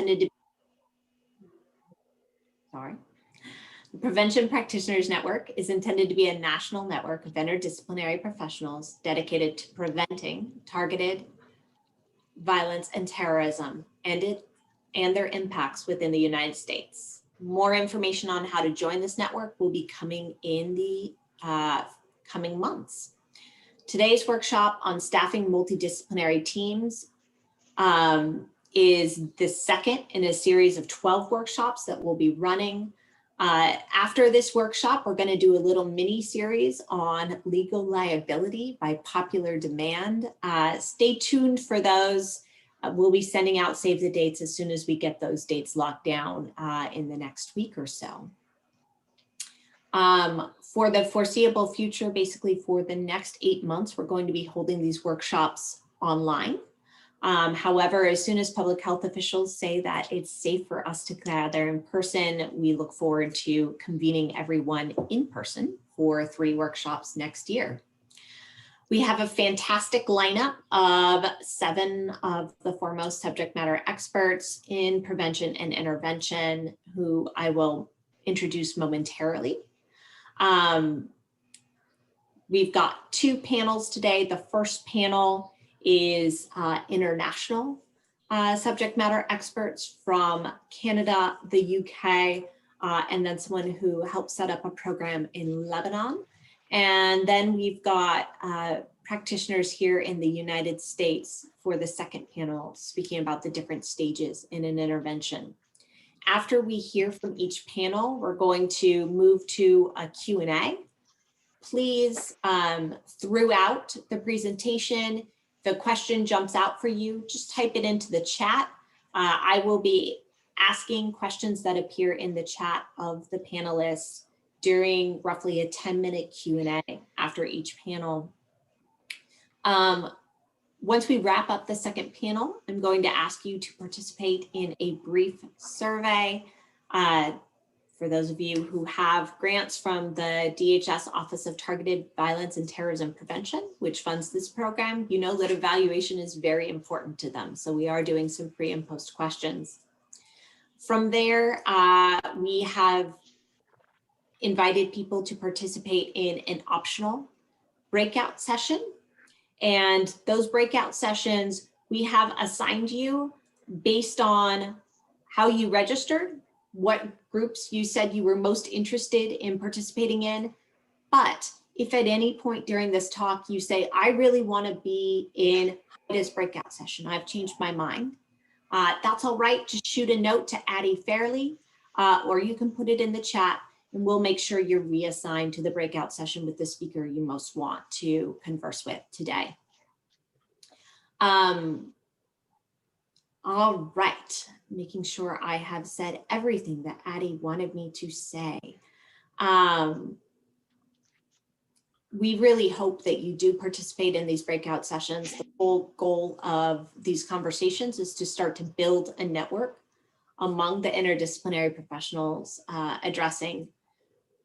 intended to, the Prevention Practitioners Network is intended to be a national network of interdisciplinary professionals dedicated to preventing targeted violence and terrorism and their impacts within the United States. More information on how to join this network will be coming in the coming months. Today's workshop on staffing multidisciplinary teams is the second in a series of 12 workshops that we'll be running. After this workshop, we're going to do a little mini series on legal liability by popular demand. Stay tuned for those. We'll be sending out save the dates as soon as we get those dates locked down in the next week or so. For the foreseeable future, basically for the next 8 months, we're going to be holding these workshops online. However, as soon as public health officials say that it's safe for us to gather in person, we look forward to convening everyone in person for 3 workshops next year. We have a fantastic lineup of 7 of the foremost subject matter experts in prevention and intervention, who I will introduce momentarily. We've got 2 panels today. The first panel is international subject matter experts from Canada, the UK, and then someone who helped set up a program in Lebanon. And then we've got practitioners here in the United States for the second panel, speaking about the different stages in an intervention. After we hear from each panel, we're going to move to a Q&A. Please, throughout the presentation, if a question jumps out for you, just type it into the chat. I will be asking questions that appear in the chat of the panelists during roughly a 10-minute Q&A after each panel. Once we wrap up the second panel, I'm going to ask you to participate in a brief survey. For those of you who have grants from the DHS Office of Targeted Violence and Terrorism Prevention, which funds this program, you know that evaluation is very important to them. So we are doing some pre and post questions. From there, we have invited people to participate in an optional breakout session. And those breakout sessions we have assigned you based on how you registered, what groups you said you were most interested in participating in. But if at any point during this talk you say, I really want to be in this breakout session, I've changed my mind, that's all right. Just shoot a note to Addie Fairley, or you can put it in the chat and we'll make sure you're reassigned to the breakout session with the speaker you most want to converse with today. All right, making sure I have said everything that Addie wanted me to say. We really hope that you do participate in these breakout sessions. The whole goal of these conversations is to start to build a network among the interdisciplinary professionals addressing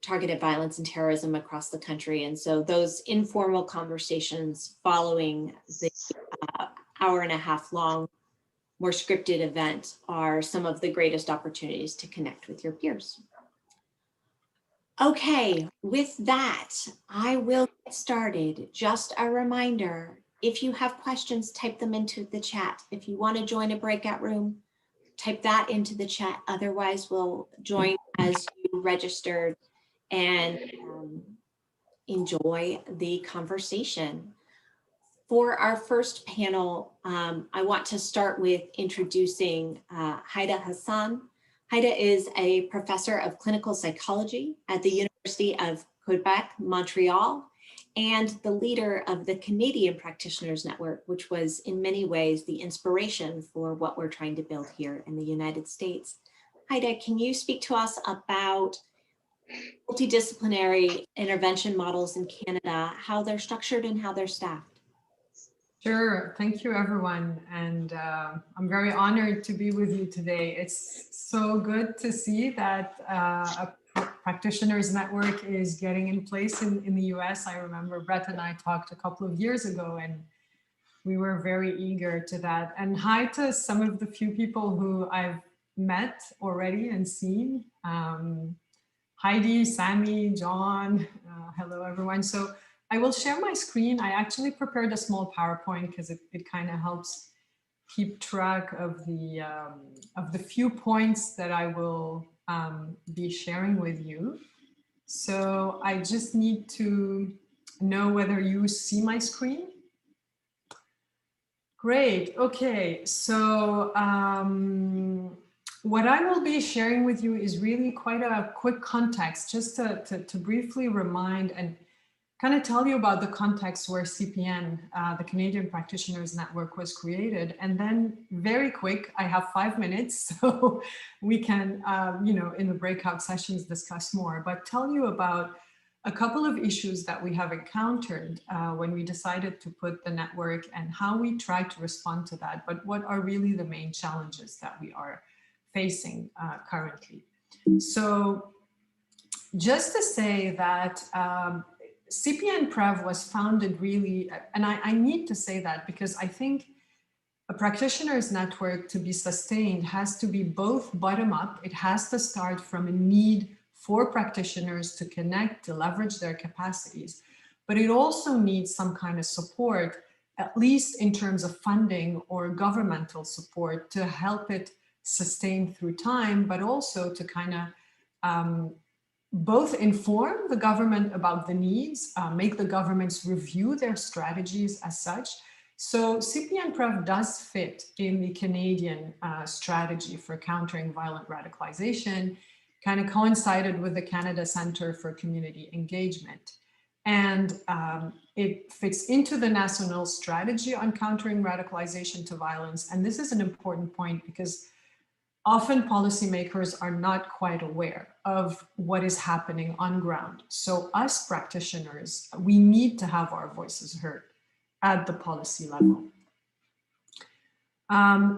targeted violence and terrorism across the country. And so those informal conversations following the hour-and-a-half long, more scripted event are some of the greatest opportunities to connect with your peers. Okay, with that, I will get started. Just a reminder, if you have questions, type them into the chat. If you want to join a breakout room, type that into the chat. Otherwise, we'll join as you registered and enjoy the conversation. For our first panel, I want to start with introducing Haida Hassan. Haida is a professor of clinical psychology at the University of Quebec, Montreal, and the leader of the Canadian Practitioners Network, which was in many ways the inspiration for what we're trying to build here in the United States. Haida, can you speak to us about multidisciplinary intervention models in Canada, how they're structured and how they're staffed? Sure. Thank you, everyone. And I'm very honored to be with you today. It's so good to see that a practitioners network is getting in place in the US. I remember Brett and I talked a couple of years ago, and we were very eager to that. And hi to some of the few people who I've met already and seen. Heidi, Sammy, John, hello everyone. So I will share my screen. I actually prepared a small PowerPoint because it kind of helps keep track of the few points that I will be sharing with you. So I just need to know whether you see my screen. Great. Okay. So what I will be sharing with you is really quite a quick context, just to briefly remind and kind of tell you about the context where CPN, the Canadian Practitioners Network, was created. And then very quick, I have 5 minutes, so we can, in the breakout sessions discuss more, but tell you about a couple of issues that we have encountered when we decided to put the network and how we try to respond to that, but what are really the main challenges that we are facing currently. So just to say that CPN Prev was founded really, and I need to say that because I think a practitioners network to be sustained has to be both bottom up. It has to start from a need for practitioners to connect, to leverage their capacities, but it also needs some kind of support, at least in terms of funding or governmental support to help it sustain through time, but also to kind of both inform the government about the needs, make the governments review their strategies as such. So CPN Prev does fit in the Canadian strategy for countering violent radicalization, kind of coincided with the Canada Centre for Community Engagement. And it fits into the national strategy on countering radicalization to violence. And this is an important point because often policymakers are not quite aware of what is happening on ground. So us practitioners, we need to have our voices heard at the policy level.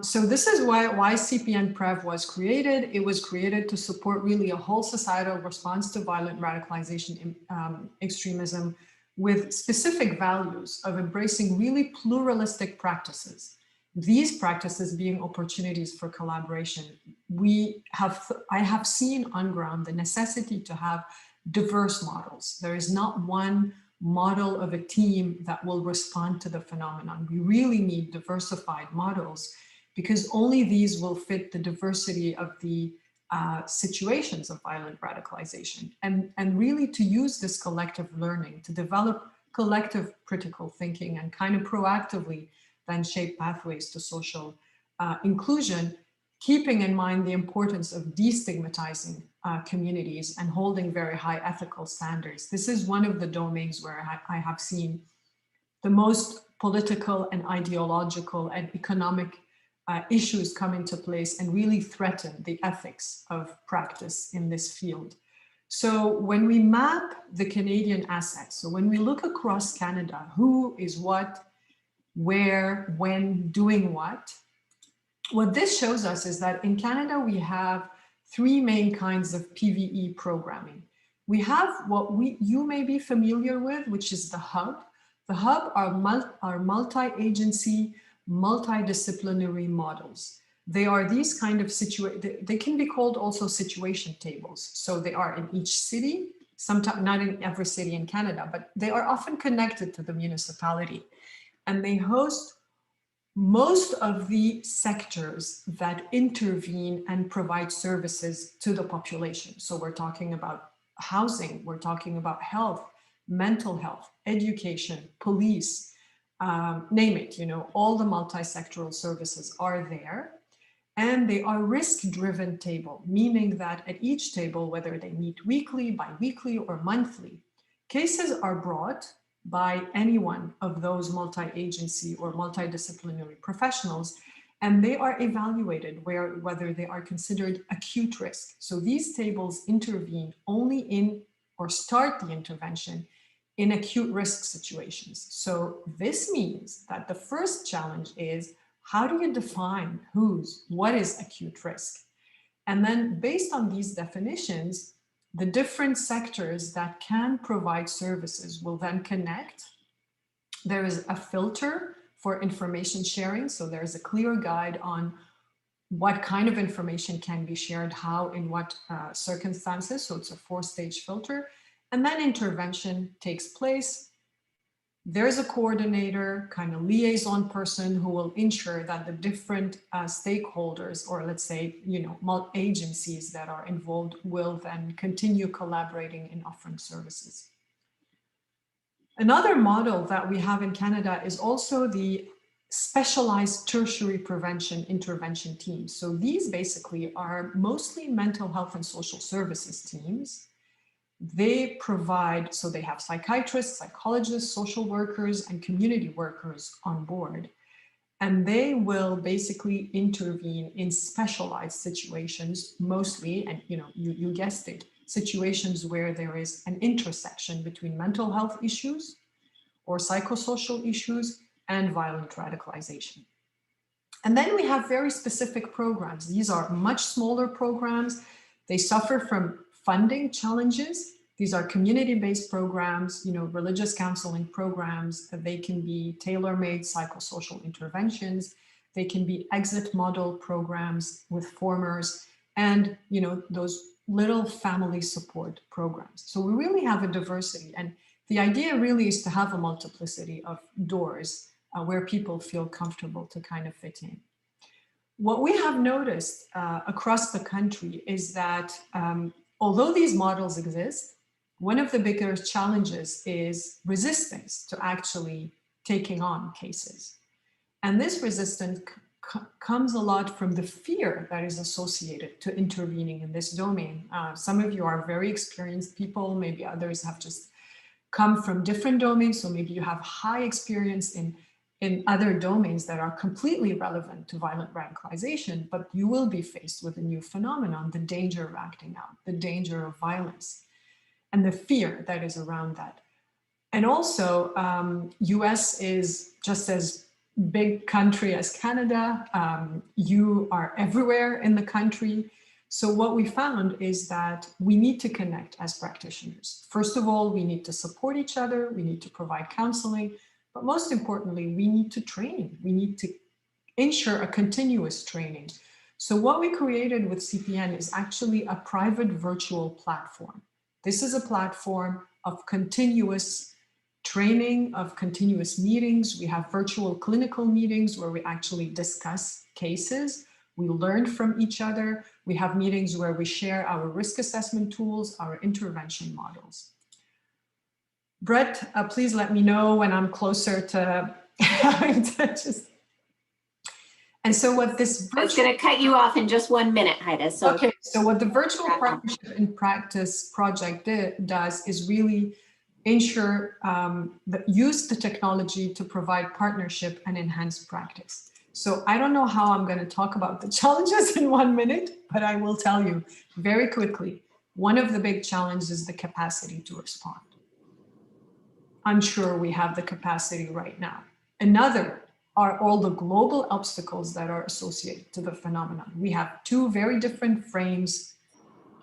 So this is why CPN Prev was created. It was created to support really a whole societal response to violent radicalization extremism with specific values of embracing really pluralistic practices. These practices being opportunities for collaboration. I have seen on ground the necessity to have diverse models. There is not one model of a team that will respond to the phenomenon. We really need diversified models because only these will fit the diversity of the situations of violent radicalization and really to use this collective learning to develop collective critical thinking and kind of proactively then shape pathways to social inclusion, keeping in mind the importance of destigmatizing communities and holding very high ethical standards. This is one of the domains where I have seen the most political and ideological and economic issues come into place and really threaten the ethics of practice in this field. So when we map the Canadian assets, so when we look across Canada, who is what, where, when, doing what this shows us is that in Canada, we have three main kinds of PVE programming. We have what you may be familiar with, which is the Hub. The Hub are multi-agency, multidisciplinary models. They are these kind of they can be called also situation tables. So they are in each city, sometimes not in every city in Canada, but they are often connected to the municipality. And they host most of the sectors that intervene and provide services to the population. So we're talking about housing, we're talking about health, mental health, education, police, name it, all the multi-sectoral services are there. And they are risk-driven table, meaning that at each table, whether they meet weekly, bi-weekly, or monthly, cases are brought by any one of those multi-agency or multidisciplinary professionals, and they are evaluated whether they are considered acute risk. So these tables intervene only in or start the intervention in acute risk situations. So this means that the first challenge is, how do you define what is acute risk? And then based on these definitions, the different sectors that can provide services will then connect. There is a filter for information sharing. So there's a clear guide on what kind of information can be shared, how, in what circumstances. So it's a 4-stage filter. And then intervention takes place. There's a coordinator, kind of liaison person who will ensure that the different stakeholders, or let's say, agencies that are involved, will then continue collaborating in offering services. Another model that we have in Canada is also the specialized tertiary prevention intervention teams. So these basically are mostly mental health and social services teams. They provide, so they have psychiatrists, psychologists, social workers, and community workers on board. And they will basically intervene in specialized situations, mostly, and you guessed it, situations where there is an intersection between mental health issues or psychosocial issues and violent radicalization. And then we have very specific programs. These are much smaller programs. They suffer from funding challenges. These are community-based programs, religious counseling programs. They can be tailor-made psychosocial interventions. They can be exit model programs with formers and, those little family support programs. So we really have a diversity. And the idea really is to have a multiplicity of doors where people feel comfortable to kind of fit in. What we have noticed across the country is that although these models exist, one of the bigger challenges is resistance to actually taking on cases. And this resistance comes a lot from the fear that is associated to intervening in this domain. Some of you are very experienced people, maybe others have just come from different domains, so maybe you have high experience in other domains that are completely relevant to violent radicalization, but you will be faced with a new phenomenon, the danger of acting out, the danger of violence, and the fear that is around that. And also, US is just as big country as Canada. You are everywhere in the country. So what we found is that we need to connect as practitioners. First of all, we need to support each other. We need to provide counseling. But most importantly, we need to train. We need to ensure a continuous training. So what we created with CPN is actually a private virtual platform. This is a platform of continuous training, of continuous meetings. We have virtual clinical meetings where we actually discuss cases. We learn from each other. We have meetings where we share our risk assessment tools, our intervention models. Brett, please let me know when I'm closer to having to just... And so what this... I was going to cut you off in just 1 minute, Haida. So okay, so what the Virtual Partnership in Practice project does is really ensure that use the technology to provide partnership and enhance practice. So I don't know how I'm going to talk about the challenges in 1 minute, but I will tell you very quickly. One of the big challenges is the capacity to respond. I'm sure we have the capacity right now. Another are all the global obstacles that are associated to the phenomenon. We have two very different frames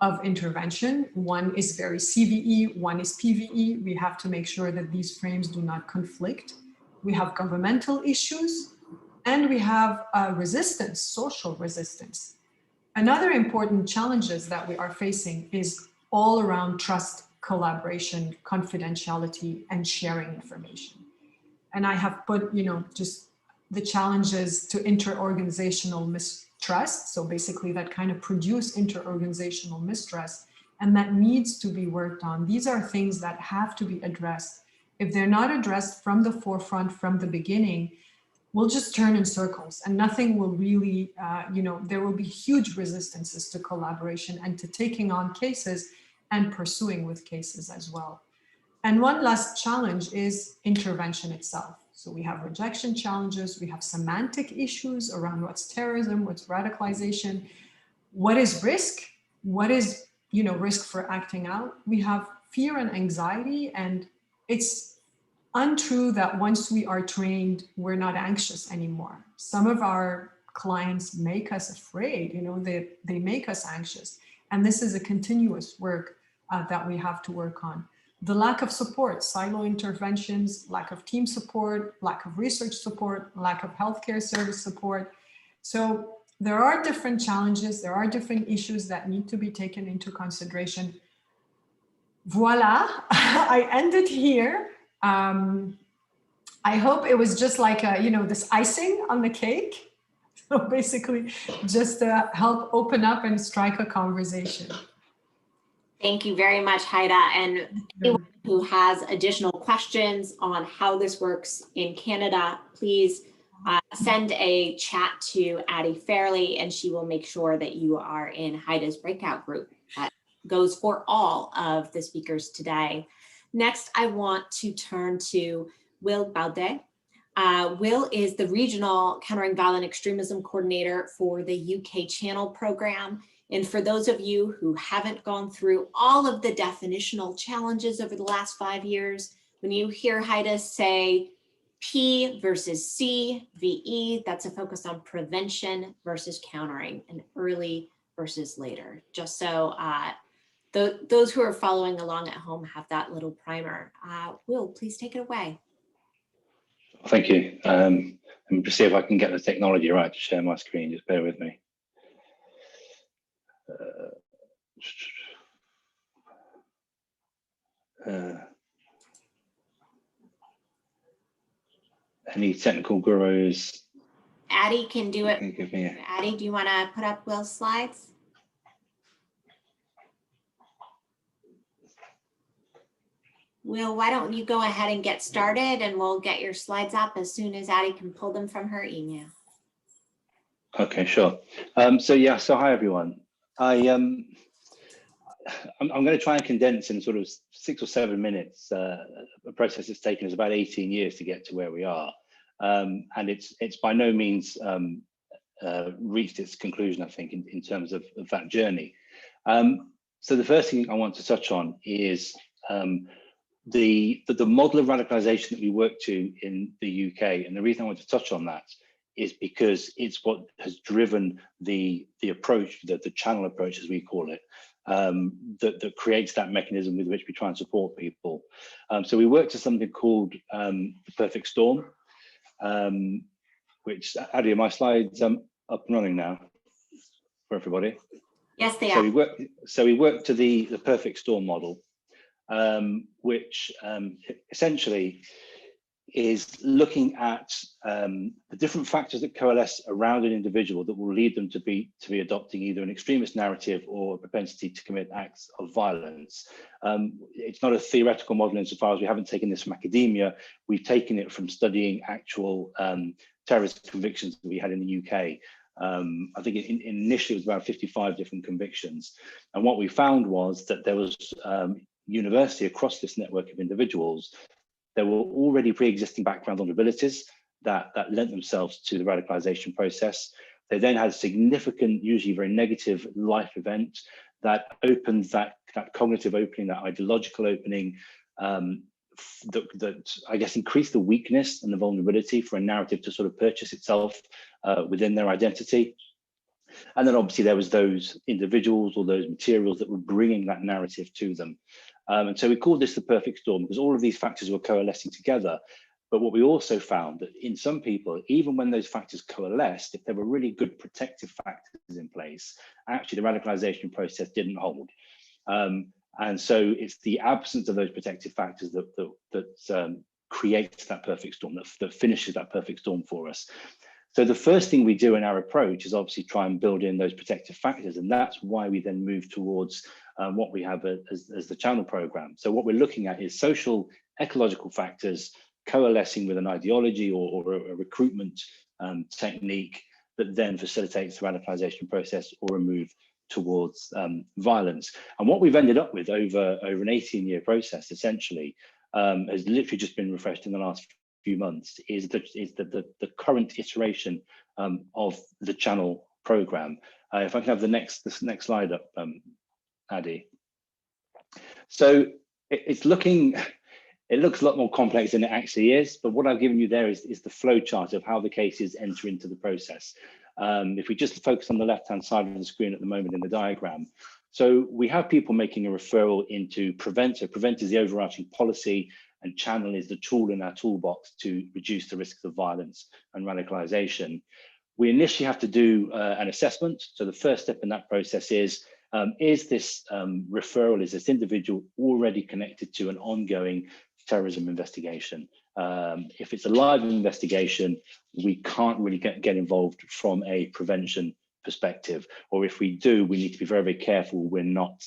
of intervention. One is very CVE, one is PVE. We have to make sure that these frames do not conflict. We have governmental issues, and we have resistance, social resistance. Another important challenges that we are facing is all around trust, collaboration, confidentiality, and sharing information. And I have put, just the challenges to interorganizational mistrust. So basically that kind of produce interorganizational mistrust, and that needs to be worked on. These are things that have to be addressed. If they're not addressed from the forefront, from the beginning, we'll just turn in circles and nothing will really, there will be huge resistances to collaboration and to taking on cases and pursuing with cases as well. And one last challenge is intervention itself. So we have rejection challenges, we have semantic issues around what's terrorism, what's radicalization, what is risk, what is, risk for acting out. We have fear and anxiety, and it's untrue that once we are trained, we're not anxious anymore. Some of our clients make us afraid, they make us anxious. And this is a continuous work that we have to work on. the lack of support, silo interventions, lack of team support, lack of research support, lack of healthcare service support. So there are different challenges, there are different issues that need to be taken into consideration. Voila, I ended here. I hope it was just like, this icing on the cake. So basically just to help open up and strike a conversation. Thank you very much, Haida. And anyone who has additional questions on how this works in Canada, please send a chat to Addie Fairley, and she will make sure that you are in Haida's breakout group. That goes for all of the speakers today. Next, I want to turn to Will Baudet. Will is the Regional Countering Violent Extremism Coordinator for the UK Channel Program. And for those of you who haven't gone through all of the definitional challenges over the last 5 years, when you hear Haida say P versus C, VE, that's a focus on prevention versus countering, and early versus later. Just so those who are following along at home have that little primer. Will, please take it away. Thank you. Let me just see if I can get the technology right to share my screen. Just bear with me. Any technical gurus? Addie can do it. Give me Addie, do you want to put up Will's slides? Will, why don't you go ahead and get started, and we'll get your slides up as soon as Addie can pull them from her email. Okay, sure. So hi everyone. I'm going to try and condense in sort of 6 or 7 minutes a process that's taken us about 18 years to get to where we are, and it's by no means reached its conclusion, I think, in terms of that journey. So the first thing I want to touch on is the model of radicalization that we work to in the UK, and the reason I want to touch on that is because it's what has driven the approach, the channel approach as we call it, that creates that mechanism with which we try and support people. So we work to something called the perfect storm, which, Addie, are my slides up and running now for everybody? Yes, they are. So we work to the perfect storm model, which essentially is looking at the different factors that coalesce around an individual that will lead them to be adopting either an extremist narrative or a propensity to commit acts of violence. It's not a theoretical model insofar as we haven't taken this from academia. We've taken it from studying actual terrorist convictions that we had in the UK. I think initially it was about 55 different convictions. And what we found was that there was universally across this network of individuals, there were already pre-existing background vulnerabilities that lent themselves to the radicalization process. They then had a significant, usually very negative life event that opened that cognitive opening, that ideological opening, that I guess increased the weakness and the vulnerability for a narrative to sort of purchase itself within their identity. And then obviously there was those individuals or those materials that were bringing that narrative to them. And so we called this the perfect storm because all of these factors were coalescing together. But what we also found that in some people, even when those factors coalesced, if there were really good protective factors in place, actually the radicalization process didn't hold. And so it's the absence of those protective factors that creates that perfect storm, that finishes that perfect storm for us. So the first thing we do in our approach is obviously try and build in those protective factors. And that's why we then move towards what we have as the channel program. So what we're looking at is social, ecological factors coalescing with an ideology or a recruitment technique that then facilitates the radicalization process or a move towards violence. And what we've ended up with over an 18-year process essentially has literally just been refreshed in the last few months is the current iteration of the channel program. If I can have the next slide up, Addie. So it looks a lot more complex than it actually is, but what I've given you there is the flow chart of how the cases enter into the process. If we just focus on the left-hand side of the screen at the moment in the diagram, so we have people making a referral into Prevent. So Prevent is the overarching policy, and Channel is the tool in our toolbox to reduce the risks of violence and radicalization. We initially have to do an assessment. So the first step in that process is this referral, is this individual already connected to an ongoing terrorism investigation? If it's a live investigation, we can't really get involved from a prevention perspective, or if we do, we need to be very, very careful we're not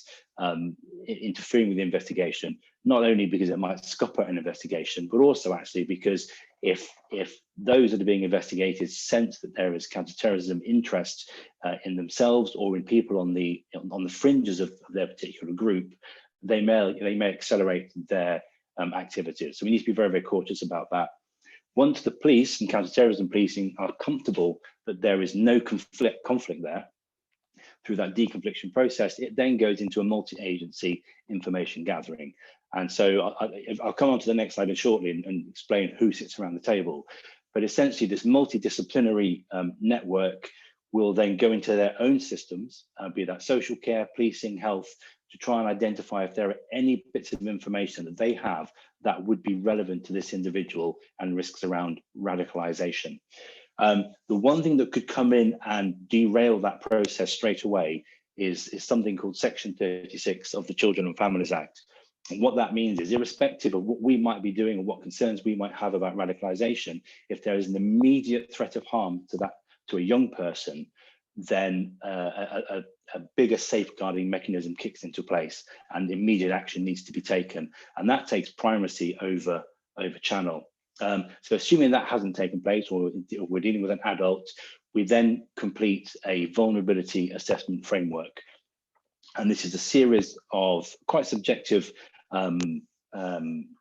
interfering with the investigation, not only because it might scupper an investigation, but also actually because if those that are being investigated sense that there is counterterrorism interest in themselves or in people on the fringes of their particular group, they may accelerate their activities. So we need to be very, very cautious about that. Once the police and counterterrorism policing are comfortable that there is no conflict there, through that deconfliction process, it then goes into a multi-agency information gathering. And so I'll come on to the next slide shortly and explain who sits around the table. But essentially, this multidisciplinary network will then go into their own systems, be that social care, policing, health, to try and identify if there are any bits of information that they have that would be relevant to this individual and risks around radicalization. The one thing that could come in and derail that process straight away is something called Section 36 of the Children and Families Act. And what that means is, irrespective of what we might be doing or what concerns we might have about radicalization, if there is an immediate threat of harm to a young person, then a bigger safeguarding mechanism kicks into place and immediate action needs to be taken. And that takes primacy over Channel. So assuming that hasn't taken place, or we're dealing with an adult, we then complete a vulnerability assessment framework. And this is a series of quite subjective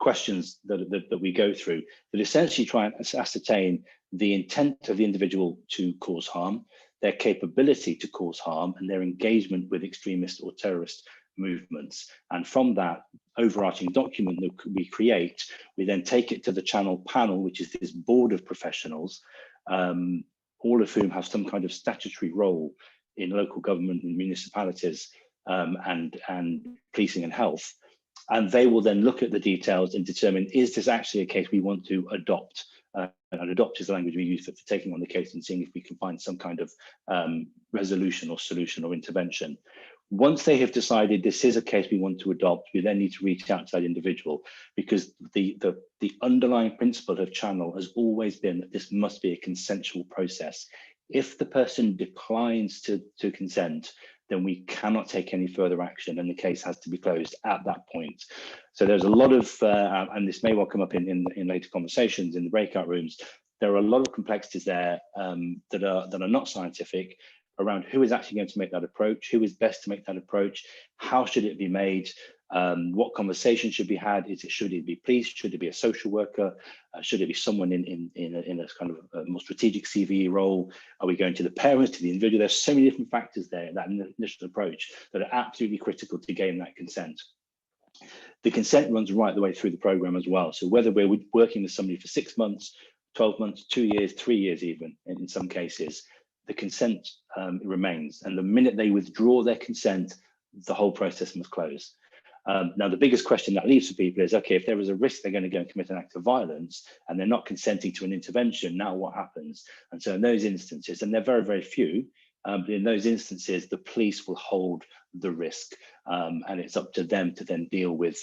questions that we go through that essentially try and ascertain the intent of the individual to cause harm, their capability to cause harm, and their engagement with extremist or terrorist movements. And from that overarching document that we create, we then take it to the Channel panel, which is this board of professionals, all of whom have some kind of statutory role in local government and municipalities, and policing and health. And they will then look at the details and determine, is this actually a case we want to adopt? And adopt is the language we use for taking on the case and seeing if we can find some kind of resolution or solution or intervention. Once they have decided this is a case we want to adopt, we then need to reach out to that individual, because the underlying principle of Channel has always been that this must be a consensual process. If the person declines to consent, then we cannot take any further action and the case has to be closed at that point. So there's a lot of, and this may well come up in later conversations in the breakout rooms, there are a lot of complexities there that are not scientific, around who is actually going to make that approach, who is best to make that approach, how should it be made, what conversation should be had, should it be police, should it be a social worker, should it be someone in a kind of a more strategic CVE role, are we going to the parents, to the individual? There's so many different factors there in that initial approach that are absolutely critical to gain that consent. The consent runs right the way through the program as well. So whether we're working with somebody for 6 months, 12 months, 2 years, 3 years even, in some cases, the consent remains. And the minute they withdraw their consent, the whole process must close. Now, the biggest question that leaves for people is, okay, if there is a risk they're going to go and commit an act of violence and they're not consenting to an intervention, now what happens? And so in those instances, and they're very, very few, but in those instances, the police will hold the risk, and it's up to them to then deal with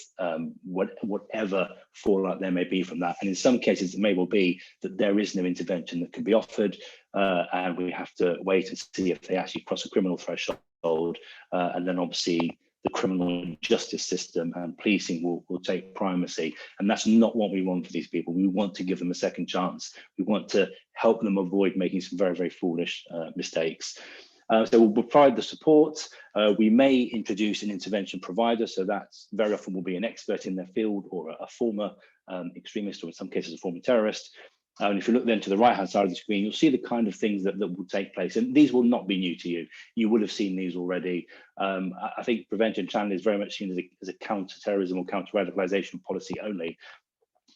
whatever fallout there may be from that. And in some cases, it may well be that there is no intervention that can be offered, and we have to wait and see if they actually cross a criminal threshold, and then obviously the criminal justice system and policing will take primacy. And that's not what we want for these people. We want to give them a second chance. We want to help them avoid making some very, very foolish mistakes. So we'll provide the support. We may introduce an intervention provider. So that's very often will be an expert in their field, or a former extremist, or in some cases a former terrorist. And if you look then to the right-hand side of the screen, you'll see the kind of things that will take place. And these will not be new to you. You would have seen these already. I think Prevention Channel is very much seen as a counter-terrorism or counter-radicalization policy only.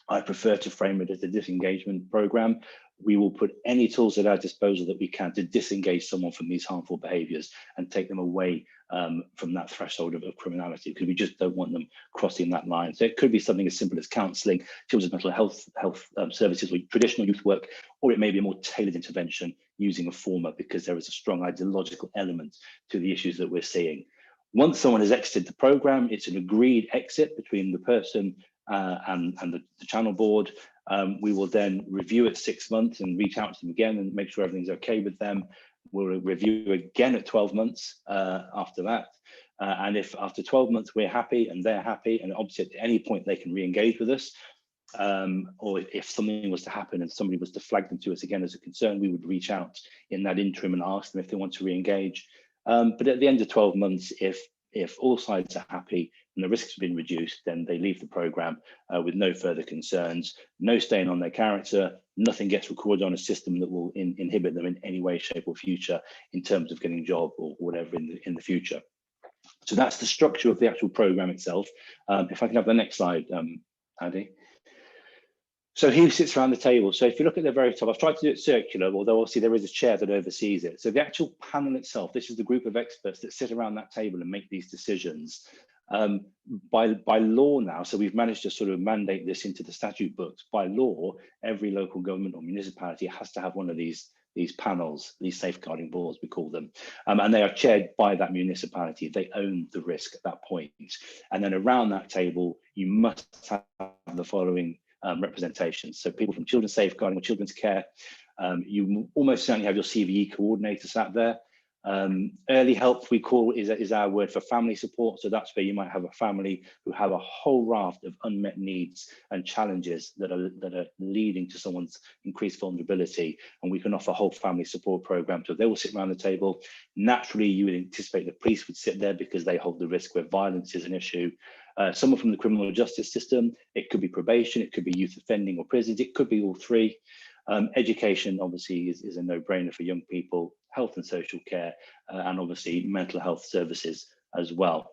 I prefer to frame it as a disengagement program. we will put any tools at our disposal that we can to disengage someone from these harmful behaviours and take them away from that threshold of criminality, because we just don't want them crossing that line. So it could be something as simple as counselling, children's mental health services, or traditional youth work, or it may be a more tailored intervention using a former, because there is a strong ideological element to the issues that we're seeing. Once someone has exited the programme, it's an agreed exit between the person and the channel board. We will then review it 6 months and reach out to them again and make sure everything's okay with them. We'll review again at 12 months after that. And if after 12 months we're happy and they're happy, and obviously at any point they can re-engage with us, or if something was to happen and somebody was to flag them to us again as a concern, we would reach out in that interim and ask them if they want to re-engage. But at the end of 12 months, if all sides are happy and the risks have been reduced, then they leave the programme with no further concerns, no stain on their character, nothing gets recorded on a system that will inhibit them in any way, shape or future in terms of getting a job or whatever in the future. So that's the structure of the actual programme itself. If I can have the next slide, Andy. So who sits around the table? So if you look at the very top, I've tried to do it circular, although obviously there is a chair that oversees it. So the actual panel itself, this is the group of experts that sit around that table and make these decisions. By law now, so we've managed to sort of mandate this into the statute books. By law, every local government or municipality has to have one of these panels, these safeguarding boards, we call them, and they are chaired by that municipality. They own the risk at that point. And then around that table, you must have the following representations. So people from children's safeguarding or children's care, you almost certainly have your CVE coordinator sat there. Early help, we call, is our word for family support. So that's where you might have a family who have a whole raft of unmet needs and challenges that are leading to someone's increased vulnerability, and we can offer a whole family support program. So they will sit around the table. Naturally, you would anticipate the police would sit there because they hold the risk where violence is an issue. Someone from the criminal justice system, it could be probation, it could be youth offending or prisons, it could be all three. Education obviously is a no-brainer for young people, health and social care, and obviously mental health services as well.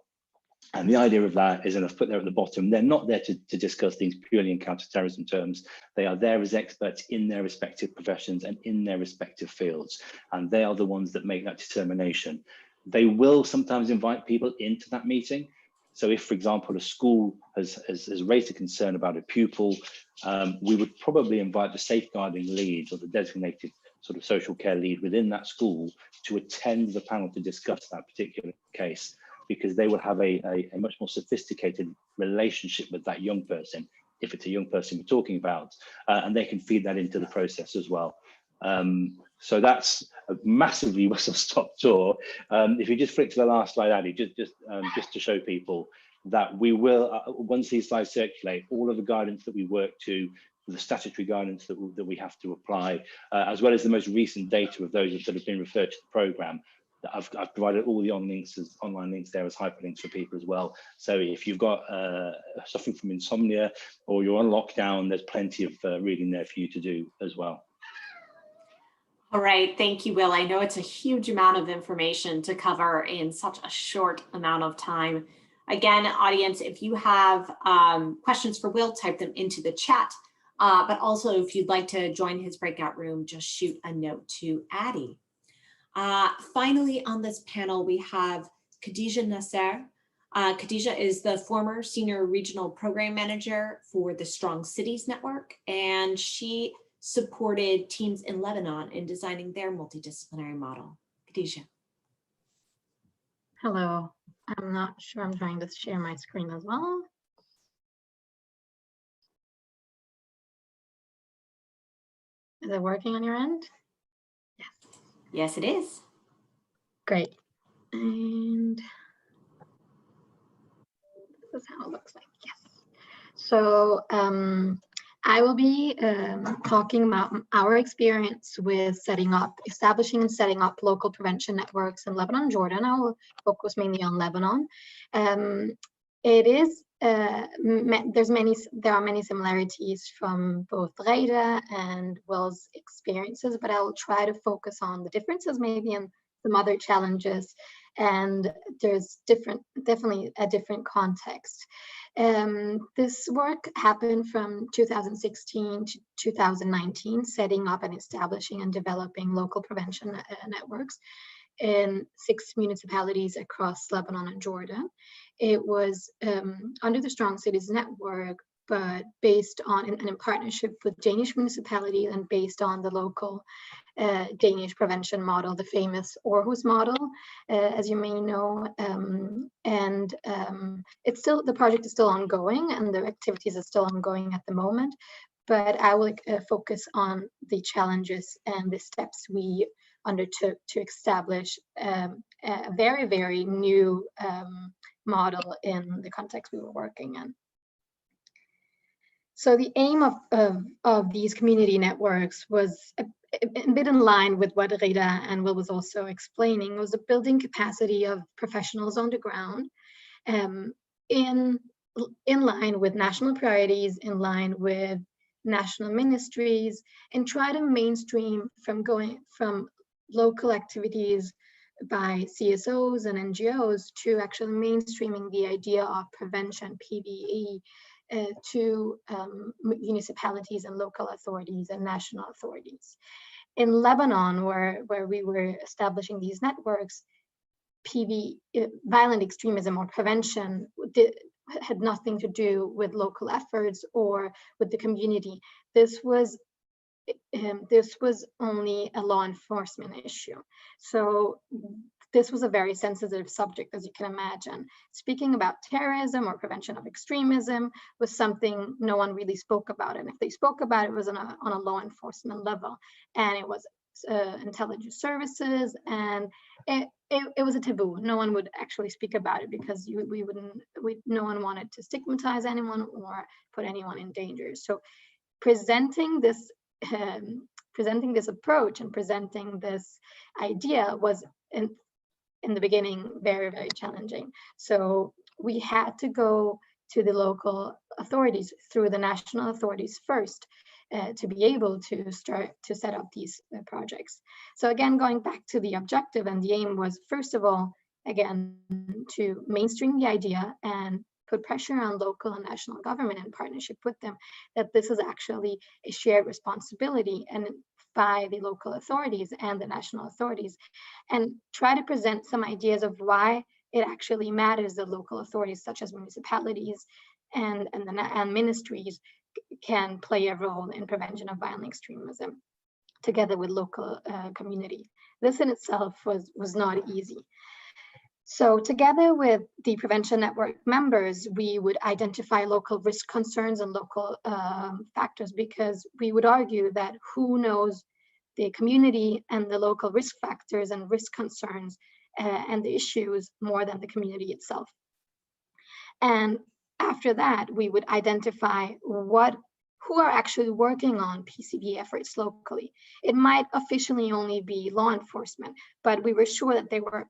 And the idea of that is, and I've put there at the bottom, they're not there to discuss things purely in counter-terrorism terms. They are there as experts in their respective professions and in their respective fields. And they are the ones that make that determination. They will sometimes invite people into that meeting. So if, for example, a school has raised a concern about a pupil, we would probably invite the safeguarding lead or the designated sort of social care lead within that school to attend the panel to discuss that particular case, because they will have a much more sophisticated relationship with that young person, if it's a young person we're talking about, and they can feed that into the process as well. So that's a massively whistle-stop tour. If you just flick to the last slide, Addy, just to show people that we will, once these slides circulate, all of the guidance that we work to, the statutory guidance that we have to apply, as well as the most recent data of those that have been referred to the programme. I've provided all the online links there as hyperlinks for people as well. So if you've got suffering from insomnia or you're on lockdown, there's plenty of reading there for you to do as well. All right, thank you, Will. I know it's a huge amount of information to cover in such a short amount of time. Again, audience, if you have questions for Will, type them into the chat. But also, if you'd like to join his breakout room, just shoot a note to Addy. Finally, on this panel, we have Khadija Nasser. Khadija is the former Senior Regional Program Manager for the Strong Cities Network, and she supported teams in Lebanon in designing their multidisciplinary model. Khadija. Hello, I'm not sure, I'm trying to share my screen as well. Is it working on your end? Yes. Yes, it is. Great. And this is how it looks like, yes. So I will be talking about our experience with establishing and setting up local prevention networks in Lebanon and Jordan. I will focus mainly on Lebanon. There are many similarities from both Ghaida and Will's experiences, but I will try to focus on the differences maybe and some other challenges and there's definitely a different context. This work happened from 2016 to 2019, setting up and establishing and developing local prevention networks in 6 municipalities across Lebanon and Jordan. It was under the Strong Cities Network, but based on and in partnership with Danish municipalities and based on the local Danish prevention model, the famous Aarhus model, as you may know. It's still, the project is still ongoing and the activities are still ongoing at the moment, but I will focus on the challenges and the steps we undertook to establish a very, very new model in the context we were working in. So the aim of these community networks was a bit in line with what Rita and Will was also explaining, was the building capacity of professionals on the ground in line with national priorities, in line with national ministries, and try to mainstream from local activities by CSOs and NGOs to actually mainstreaming the idea of prevention, PVE, to municipalities and local authorities and national authorities. In Lebanon, where we were establishing these networks, violent extremism or prevention had nothing to do with local efforts or with the community. This was only a law enforcement issue. So this was a very sensitive subject, as you can imagine. Speaking about terrorism or prevention of extremism was something no one really spoke about. And if they spoke about it, it was on a law enforcement level. And it was intelligence services, and it was a taboo. No one would actually speak about it because no one wanted to stigmatize anyone or put anyone in danger. So presenting this approach and presenting this idea was in the beginning very, very challenging. So we had to go to the local authorities through the national authorities first to be able to start to set up these projects. So again, going back to the objective and the aim was, first of all, again, to mainstream the idea and put pressure on local and national government in partnership with them, that this is actually a shared responsibility and by the local authorities and the national authorities, and try to present some ideas of why it actually matters that local authorities such as municipalities and ministries can play a role in prevention of violent extremism together with local community. This in itself was not easy. So together with the Prevention Network members, we would identify local risk concerns and local factors, because we would argue that who knows the community and the local risk factors and risk concerns and the issues more than the community itself. And after that, we would identify who are actually working on PCV efforts locally. It might officially only be law enforcement, but we were sure that they were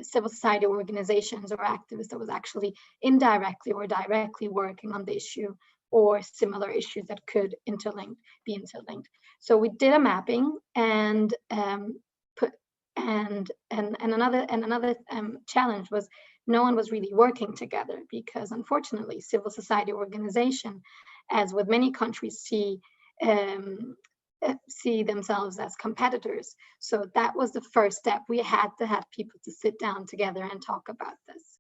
civil society organizations or activists that was actually indirectly or directly working on the issue or similar issues that could be interlinked. So we did a mapping, and another challenge was no one was really working together, because unfortunately civil society organization, as with many countries, see themselves as competitors. So that was the first step. We had to have people to sit down together and talk about this.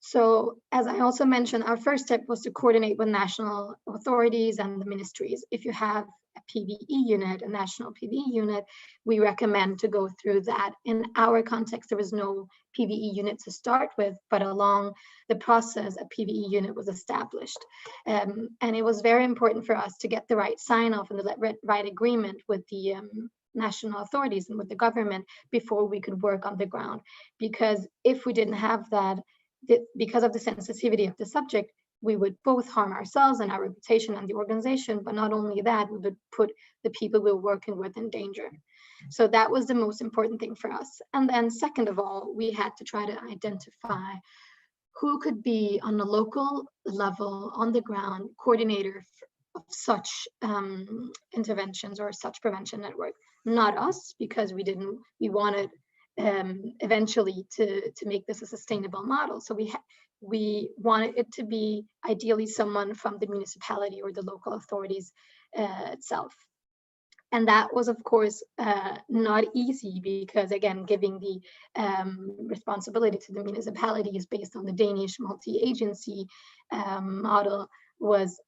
So as I also mentioned, our first step was to coordinate with national authorities and the ministries. If you have a PVE unit, a national PVE unit, we recommend to go through that. In our context, there was no PVE unit to start with, but along the process, a PVE unit was established. And it was very important for us to get the right sign-off and the right agreement with the national authorities and with the government before we could work on the ground. Because if we didn't have that, because of the sensitivity of the subject, we would both harm ourselves and our reputation and the organization, but not only that, we would put the people we were working with in danger. So that was the most important thing for us. And then second of all, we had to try to identify who could be on the local level, on the ground, coordinator of such interventions or such prevention network. Not us, because we wanted eventually to make this a sustainable model. So we wanted it to be ideally someone from the municipality or the local authorities itself. And that was, of course, not easy because, again, giving the responsibility to the municipalities based on the Danish multi-agency model was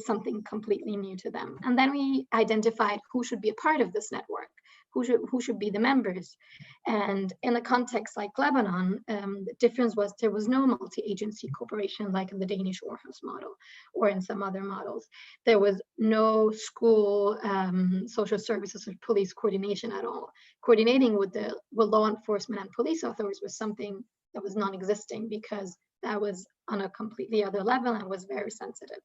something completely new to them. And then we identified who should be a part of this network, who should be the members. And in a context like Lebanon, the difference was there was no multi-agency cooperation like in the Danish Aarhus model or in some other models. There was no school, social services or police coordination at all. Coordinating with law enforcement and police authorities was something that was non-existing because that was on a completely other level and was very sensitive.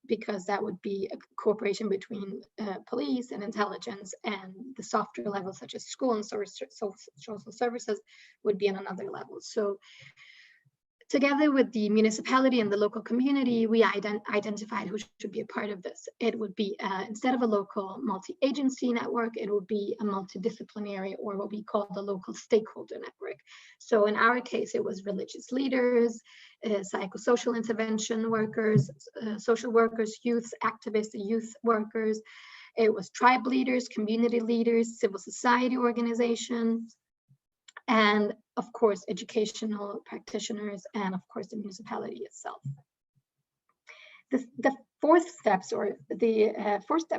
Because that would be a cooperation between police and intelligence, and the softer levels such as school and social services would be on another level. So together with the municipality and the local community, we identified who should be a part of this. It would be, instead of a local multi-agency network, it would be a multidisciplinary, or what we call the local stakeholder network. So in our case, it was religious leaders, psychosocial intervention workers, social workers, youth activists, youth workers. It was tribe leaders, community leaders, civil society organizations, and of course, educational practitioners, and of course, the municipality itself. The fourth step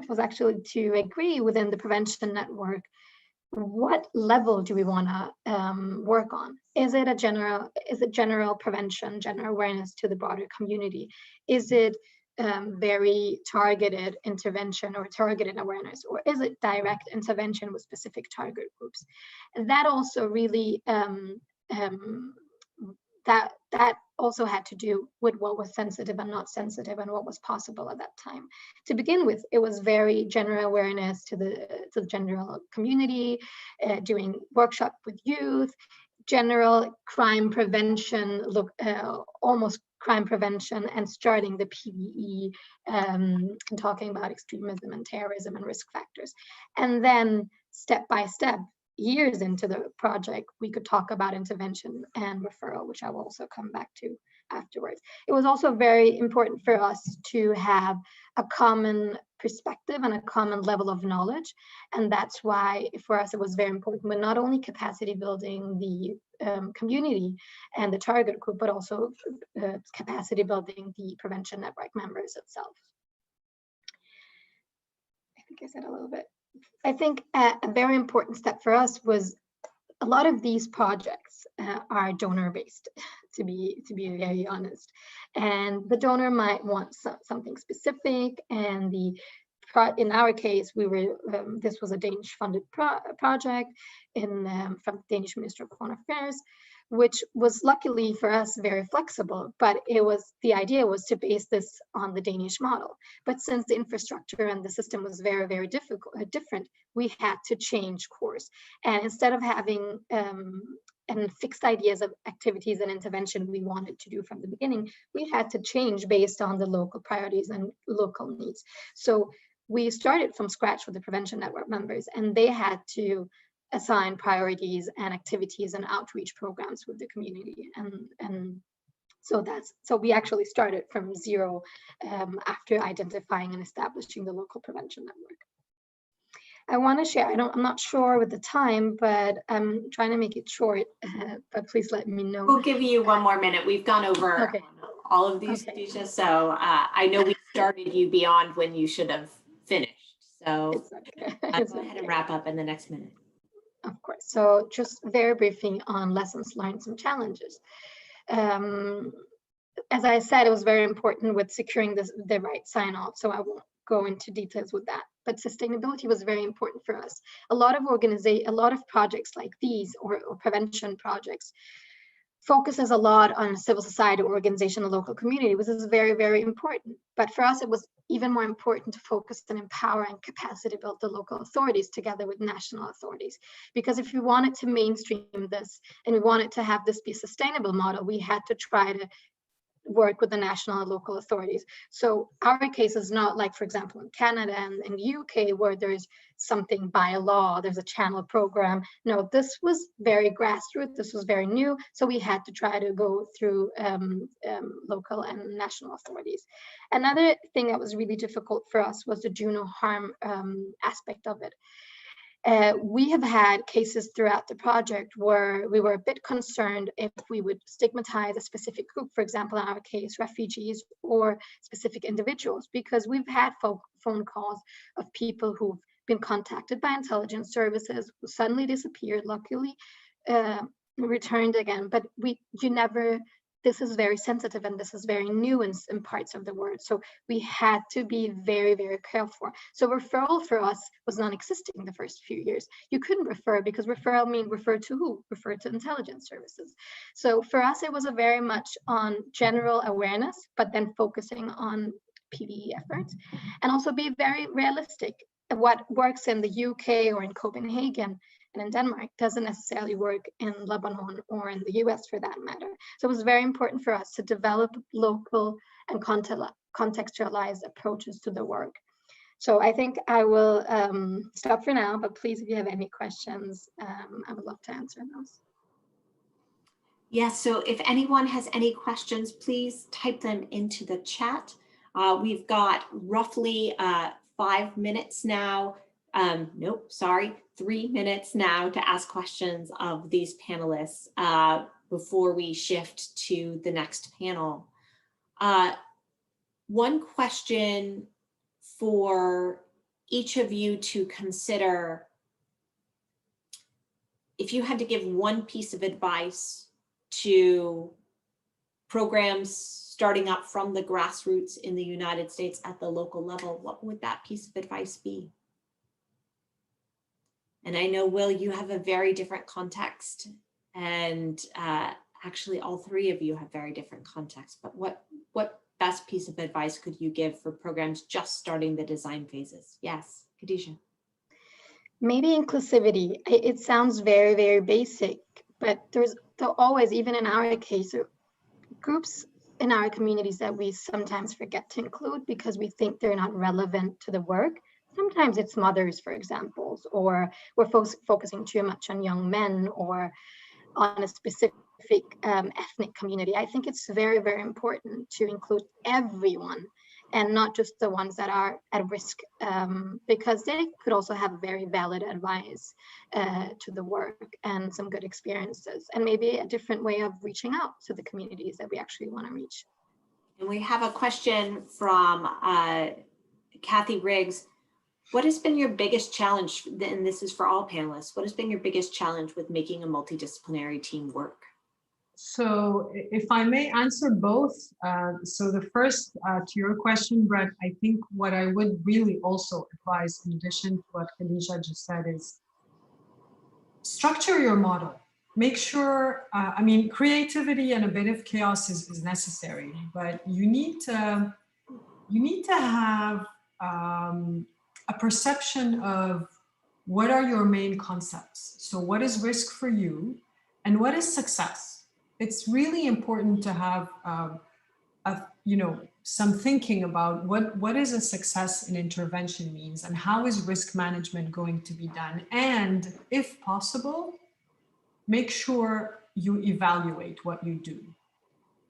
was actually to agree within the prevention network, what level do we want to work on? Is it general prevention, general awareness to the broader community? Is it very targeted intervention or targeted awareness, or is it direct intervention with specific target groups? And that also really that also had to do with what was sensitive and not sensitive and what was possible at that time. To begin with, it was very general awareness to the general community, doing workshop with youth, general crime prevention, almost crime prevention, and starting the PVE and talking about extremism and terrorism and risk factors. And then step by step, years into the project, we could talk about intervention and referral, which I will also come back to afterwards. It was also very important for us to have a common perspective and a common level of knowledge. And that's why for us, it was very important with not only capacity building the community and the target group, but also capacity building the prevention network members itself. I think I said a little bit. I think a very important step for us was a lot of these projects are donor-based, to be very honest. And the donor might want something specific, and in our case, this was a Danish-funded project from the Danish Ministry of Foreign Affairs, which was luckily for us very flexible, but the idea was to base this on the Danish model. But since the infrastructure and the system was very, very different, we had to change course. And instead of having fixed ideas of activities and intervention we wanted to do from the beginning, we had to change based on the local priorities and local needs. So we started from scratch with the prevention network members, and they had to assign priorities and activities and outreach programs with the community. And so we actually started from zero after identifying and establishing the local prevention network. I want to share, I'm not sure with the time, but I'm trying to make it short, but please let me know. We'll give you one more minute. We've gone over all of these, Okay. Khadija, so I know we started you beyond when you should have finished. So Okay. go ahead and wrap up in the next minute. Of course. So just very briefly on lessons learned, some challenges. As I said, it was very important with securing the right sign-off, so I won't go into details with that. But sustainability was very important for us. A lot of projects like these or prevention projects focuses a lot on civil society organization, the local community, which is very, very important. But for us, it was even more important to focus on empowering capacity build the local authorities together with national authorities. Because if we wanted to mainstream this and we wanted to have this be a sustainable model, we had to try to work with the national and local authorities. So our case is not like, for example, in Canada and in the UK, where there's something by law, there's a channel program. No, this was very grassroots, this was very new. So we had to try to go through local and national authorities. Another thing that was really difficult for us was the do no harm aspect of it. We have had cases throughout the project where we were a bit concerned if we would stigmatize a specific group, for example, in our case, refugees or specific individuals, because we've had phone calls of people who've been contacted by intelligence services who suddenly disappeared, luckily returned again, but you never, this is very sensitive and this is very new in parts of the world. So we had to be very, very careful. So referral for us was non-existing the first few years. You couldn't refer because referral means refer to who? Refer to intelligence services. So for us, it was a very much on general awareness, but then focusing on PVE efforts and also be very realistic. What works in the UK or in Copenhagen and in Denmark doesn't necessarily work in Lebanon or in the US for that matter. So it was very important for us to develop local and contextualized approaches to the work. So I think I will stop for now, but please, if you have any questions, I would love to answer those. Yes, so if anyone has any questions, please type them into the chat. We've got roughly 5 minutes now. 3 minutes now to ask questions of these panelists before we shift to the next panel. One question for each of you to consider: if you had to give one piece of advice to programs starting up from the grassroots in the United States at the local level, what would that piece of advice be? And I know, Will, you have a very different context, and actually all three of you have very different contexts, but what best piece of advice could you give for programs just starting the design phases? Yes, Khadija. Maybe inclusivity. It sounds very, very basic, but there's always, even in our case, groups in our communities that we sometimes forget to include because we think they're not relevant to the work. Sometimes it's mothers, for example, or we're focusing too much on young men or on a specific ethnic community. I think it's very, very important to include everyone and not just the ones that are at risk, because they could also have very valid advice to the work and some good experiences and maybe a different way of reaching out to the communities that we actually want to reach. And we have a question from Kathy Riggs. What has been your biggest challenge, and this is for all panelists, what has been your biggest challenge with making a multidisciplinary team work? So if I may answer both. So the first, to your question, Brett, I think what I would really also advise, in addition to what Khadija just said, is structure your model. Make sure, I mean, creativity and a bit of chaos is necessary, but you need to have a perception of what are your main concepts. So what is risk for you and what is success? It's really important to have some thinking about what is a success in intervention means and how is risk management going to be done. And if possible, make sure you evaluate what you do.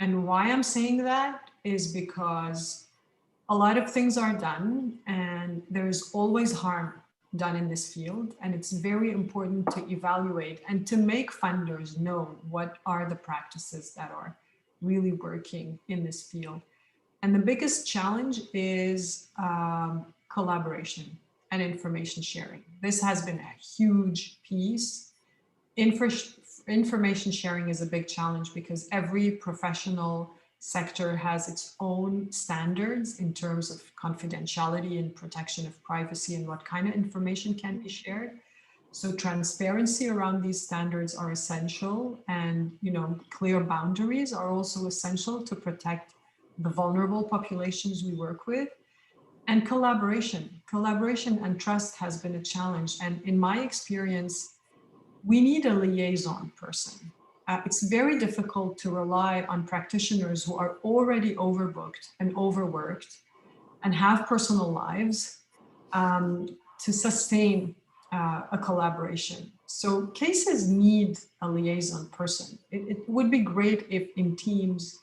And why I'm saying that is because a lot of things are done and there's always harm done in this field. And it's very important to evaluate and to make funders know what are the practices that are really working in this field. And the biggest challenge is collaboration and information sharing. This has been a huge piece. Information sharing is a big challenge because every professional sector has its own standards in terms of confidentiality and protection of privacy and what kind of information can be shared. So transparency around these standards are essential, and clear boundaries are also essential to protect the vulnerable populations we work with. And collaboration and trust has been a challenge. And in my experience, we need a liaison person. it's very difficult to rely on practitioners who are already overbooked and overworked and have personal lives to sustain a collaboration. So cases need a liaison person. It would be great if in teams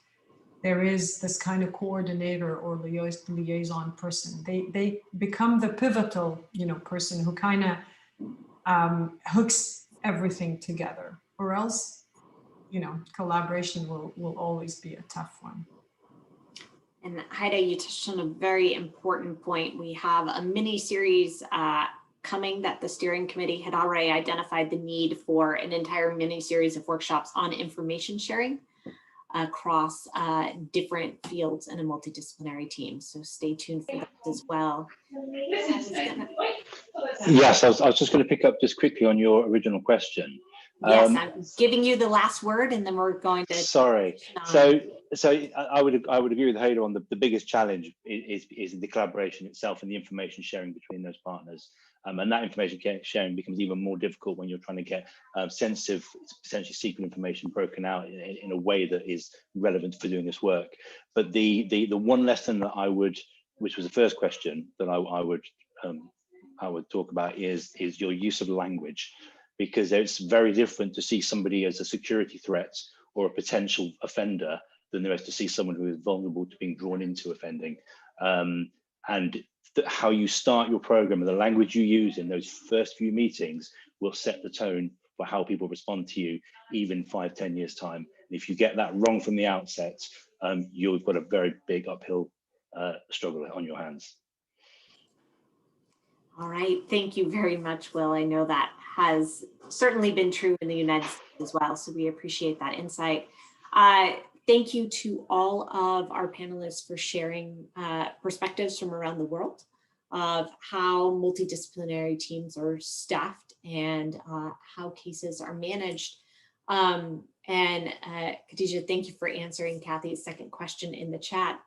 there is this kind of coordinator or liaison person. They become the pivotal, person who kind of hooks everything together, or else, collaboration will always be a tough one. And Haida, you touched on a very important point. We have a mini series coming that the steering committee had already identified the need for an entire mini series of workshops on information sharing across different fields in a multidisciplinary team. So stay tuned for that as well. Yes, I was just going to pick up just quickly on your original question. Yes, I'm giving you the last word, and then we're going to. Sorry. So I would agree with Haida on the biggest challenge is the collaboration itself and the information sharing between those partners. And that information sharing becomes even more difficult when you're trying to get sensitive, potentially secret information broken out in a way that is relevant for doing this work. But the one lesson that which was the first question that I would talk about is your use of language, because it's very different to see somebody as a security threat or a potential offender than there is to see someone who is vulnerable to being drawn into offending. And how you start your program and the language you use in those first few meetings will set the tone for how people respond to you, even 5-10 years time. And if you get that wrong from the outset, you've got a very big uphill struggle on your hands. All right, thank you very much, Will. I know that has certainly been true in the United States as well, so we appreciate that insight. Thank you to all of our panelists for sharing perspectives from around the world of how multidisciplinary teams are staffed and how cases are managed. And Khadija, thank you for answering Kathy's second question in the chat.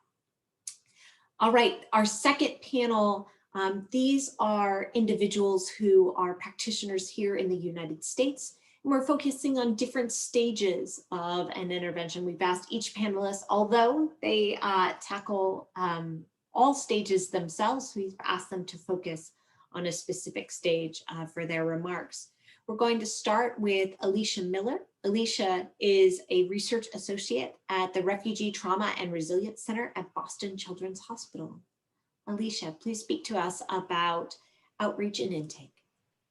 All right, our second panel, these are individuals who are practitioners here in the United States. And we're focusing on different stages of an intervention. We've asked each panelist, although they tackle all stages themselves, we've asked them to focus on a specific stage for their remarks. We're going to start with Alicia Miller. Alicia is a research associate at the Refugee Trauma and Resilience Center at Boston Children's Hospital. Alicia, please speak to us about outreach and intake.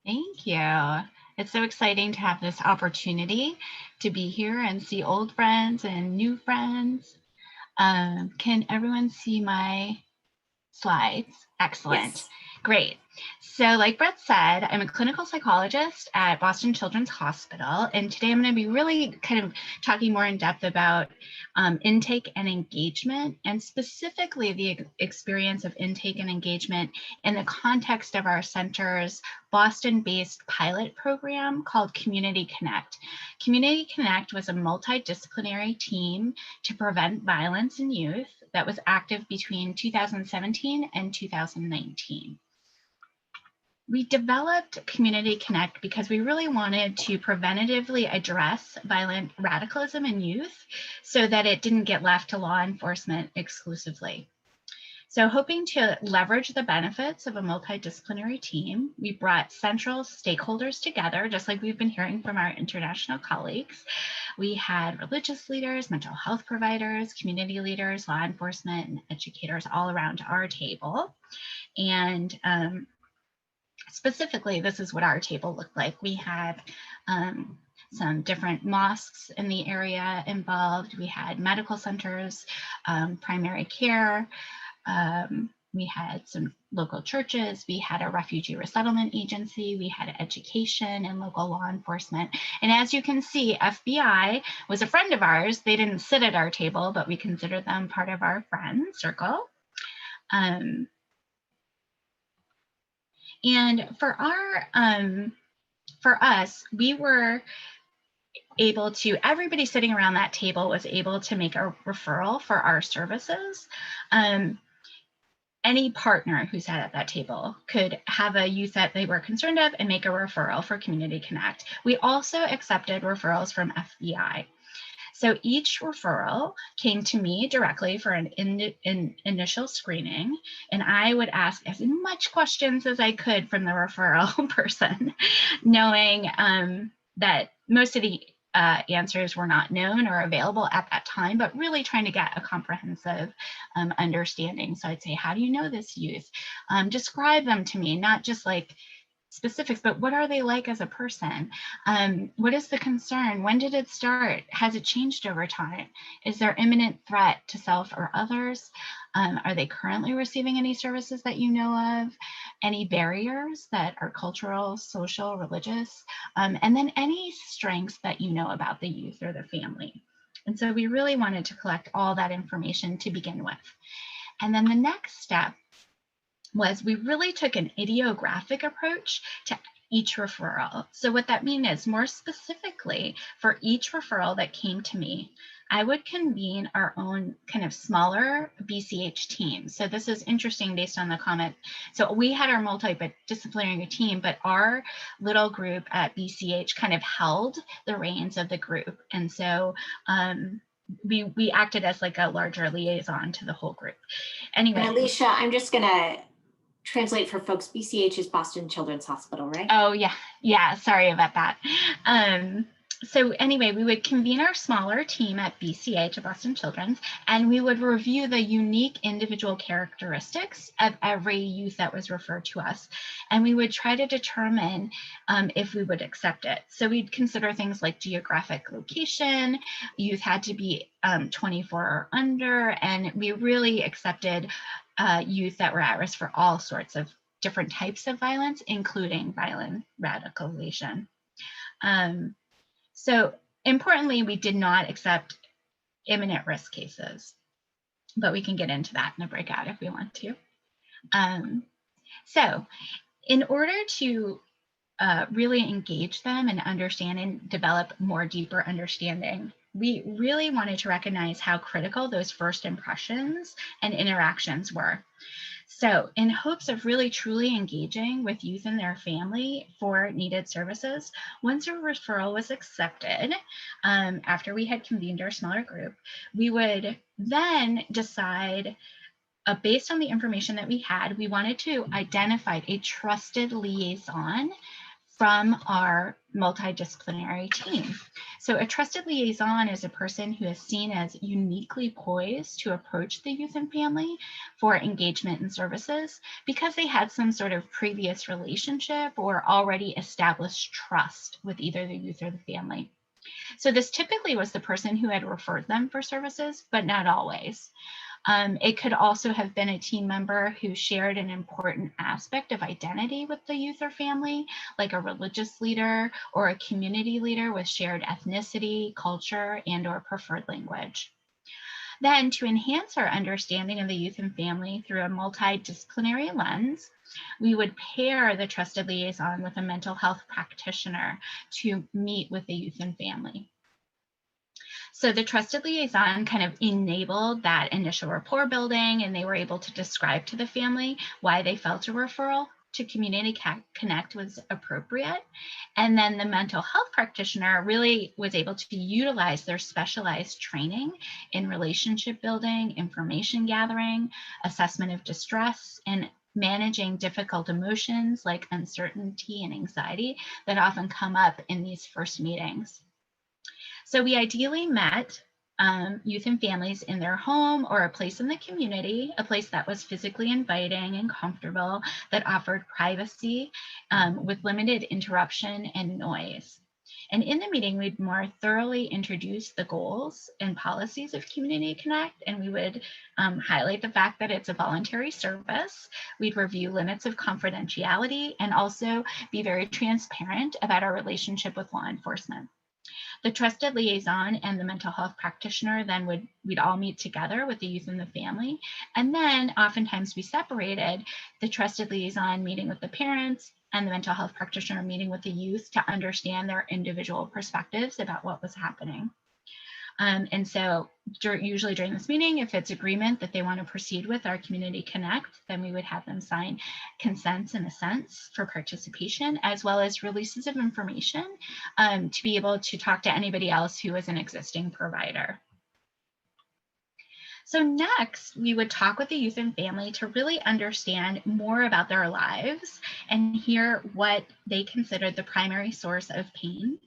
Thank you. It's so exciting to have this opportunity to be here and see old friends and new friends. Can everyone see my slides? Excellent. Yes. Great. So like Brett said, I'm a clinical psychologist at Boston Children's Hospital, and today I'm going to be really kind of talking more in depth about intake and engagement, and specifically the experience of intake and engagement in the context of our center's Boston-based pilot program called Community Connect. Community Connect was a multidisciplinary team to prevent violence in youth that was active between 2017 and 2019. We developed Community Connect because we really wanted to preventatively address violent radicalism in youth so that it didn't get left to law enforcement exclusively. So hoping to leverage the benefits of a multidisciplinary team, we brought central stakeholders together, just like we've been hearing from our international colleagues. We had religious leaders, mental health providers, community leaders, law enforcement, and educators all around our table. And specifically, this is what our table looked like. We had some different mosques in the area involved. We had medical centers, primary care. We had some local churches. We had a refugee resettlement agency. We had education and local law enforcement. And as you can see, FBI was a friend of ours. They didn't sit at our table, but we considered them part of our friend circle. And for us, we were able to, everybody sitting around that table was able to make a referral for our services. And any partner who sat at that table could have a youth that they were concerned of and make a referral for Community Connect. We also accepted referrals from FBI. So each referral came to me directly for an initial screening, and I would ask as much questions as I could from the referral person, knowing that most of the answers were not known or available at that time, but really trying to get a comprehensive understanding. So I'd say, how do you know this youth? Describe them to me, not just like specifics, but what are they like as a person? What is the concern? When did it start? Has it changed over time? Is there imminent threat to self or others? Are they currently receiving any services that you know of? Any barriers that are cultural, social, religious? And then any strengths that you know about the youth or the family. And so we really wanted to collect all that information to begin with. And then the next step was we really took an idiographic approach to each referral. So what that means is, more specifically, for each referral that came to me, I would convene our own kind of smaller BCH team. So this is interesting based on the comment. So we had our multidisciplinary team, but our little group at BCH kind of held the reins of the group. And so we acted as like a larger liaison to the whole group. Anyway. And Alicia, I'm just gonna translate for folks. BCH is Boston Children's Hospital, right? Oh, yeah. Sorry about that. So anyway, we would convene our smaller team at BCH, at Boston Children's, and we would review the unique individual characteristics of every youth that was referred to us. And we would try to determine if we would accept it. So we'd consider things like geographic location, youth had to be 24 or under, and we really accepted youth that were at risk for all sorts of different types of violence, including violent radicalization. So importantly, we did not accept imminent risk cases, but we can get into that in a breakout if we want to. So in order to really engage them and understand and develop more deeper understanding, we really wanted to recognize how critical those first impressions and interactions were. So in hopes of really truly engaging with youth and their family for needed services, once a referral was accepted, after we had convened our smaller group, we would then decide, based on the information that we had, we wanted to identify a trusted liaison from our multidisciplinary team. So a trusted liaison is a person who is seen as uniquely poised to approach the youth and family for engagement and services because they had some sort of previous relationship or already established trust with either the youth or the family. So this typically was the person who had referred them for services, but not always. It could also have been a team member who shared an important aspect of identity with the youth or family, like a religious leader or a community leader with shared ethnicity, culture, and/or preferred language. Then, to enhance our understanding of the youth and family through a multidisciplinary lens, we would pair the trusted liaison with a mental health practitioner to meet with the youth and family. So the trusted liaison kind of enabled that initial rapport building, and they were able to describe to the family why they felt a referral to Community Connect was appropriate. And then the mental health practitioner really was able to utilize their specialized training in relationship building, information gathering, assessment of distress, and managing difficult emotions like uncertainty and anxiety that often come up in these first meetings. So we ideally met youth and families in their home or a place in the community, a place that was physically inviting and comfortable, that offered privacy with limited interruption and noise. And in the meeting, we'd more thoroughly introduce the goals and policies of Community Connect, and we would highlight the fact that it's a voluntary service. We'd review limits of confidentiality and also be very transparent about our relationship with law enforcement. The trusted liaison and the mental health practitioner then we'd all meet together with the youth and the family. And then oftentimes we separated, the trusted liaison meeting with the parents and the mental health practitioner meeting with the youth to understand their individual perspectives about what was happening. And so usually during this meeting, if it's agreement that they want to proceed with our Community Connect, then we would have them sign consents and assents for participation, as well as releases of information to be able to talk to anybody else who is an existing provider. So next, we would talk with the youth and family to really understand more about their lives and hear what they considered the primary source of pain,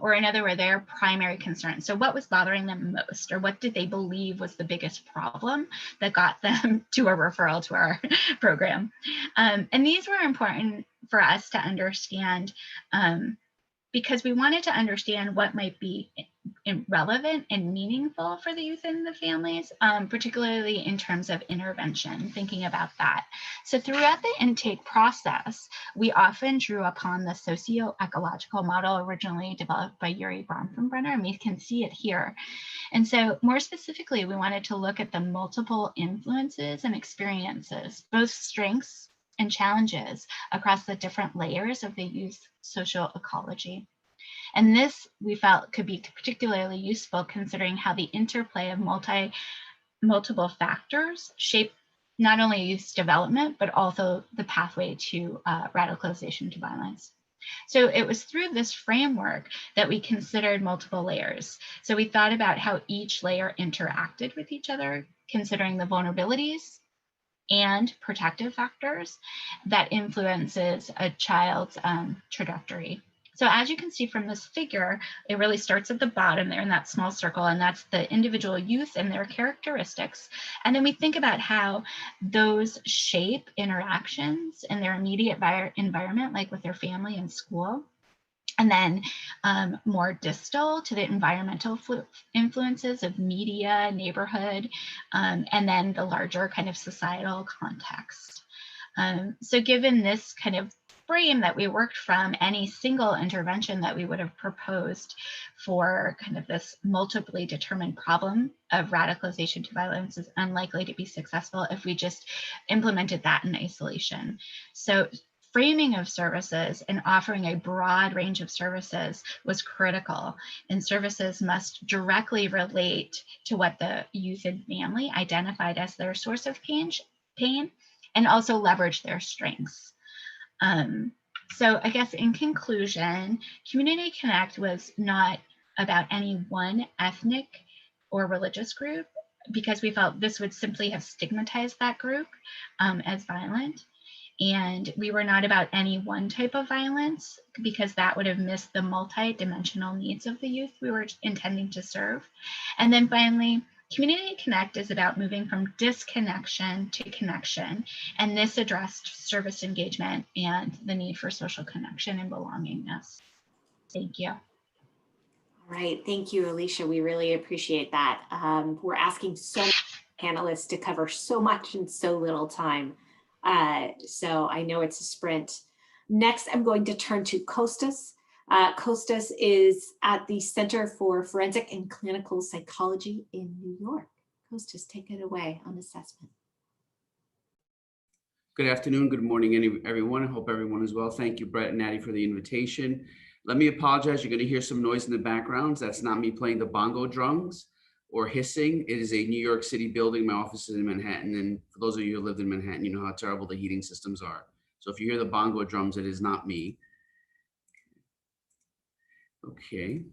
or in other words, their primary concern. So what was bothering them most, or what did they believe was the biggest problem that got them to a referral to our program? And these were important for us to understand because we wanted to understand what might be relevant and meaningful for the youth and the families, particularly in terms of intervention, thinking about that. So throughout the intake process, we often drew upon the socio-ecological model originally developed by Yuri Bronfenbrenner, and we can see it here. And so more specifically, we wanted to look at the multiple influences and experiences, both strengths and challenges across the different layers of the youth social ecology. And this we felt could be particularly useful considering how the interplay of multiple factors shape not only youth's development, but also the pathway to radicalization to violence. So it was through this framework that we considered multiple layers. So we thought about how each layer interacted with each other, considering the vulnerabilities and protective factors that influences a child's trajectory. So as you can see from this figure, it really starts at the bottom there in that small circle, and that's the individual youth and their characteristics. And then we think about how those shape interactions in their immediate environment, like with their family and school. And then more distal to the environmental influences of media, neighborhood, and then the larger kind of societal context. So given this kind of frame that we worked from, any single intervention that we would have proposed for kind of this multiply determined problem of radicalization to violence is unlikely to be successful if we just implemented that in isolation. So framing of services and offering a broad range of services was critical, and services must directly relate to what the youth and family identified as their source of pain and also leverage their strengths. So I guess in conclusion, Community Connect was not about any one ethnic or religious group, because we felt this would simply have stigmatized that group as violent. And we were not about any one type of violence, because that would have missed the multi-dimensional needs of the youth we were intending to serve. And then finally, Community Connect is about moving from disconnection to connection, and this addressed service engagement and the need for social connection and belongingness. Thank you. All right, thank you, Alicia. We really appreciate that. We're asking so many panelists to cover so much in so little time. So I know it's a sprint. Next, I'm going to turn to Kostas. Kostas is at the Center for Forensic and Clinical Psychology in New York. Kostas, take it away on assessment. Good afternoon, good morning, everyone. I hope everyone is well. Thank you, Brett and Natty, for the invitation. Let me apologize. You're going to hear some noise in the background. That's not me playing the bongo drums or hissing. It is a New York City building. My office is in Manhattan. And for those of you who lived in Manhattan, you know how terrible the heating systems are. So if you hear the bongo drums, it is not me. Okay.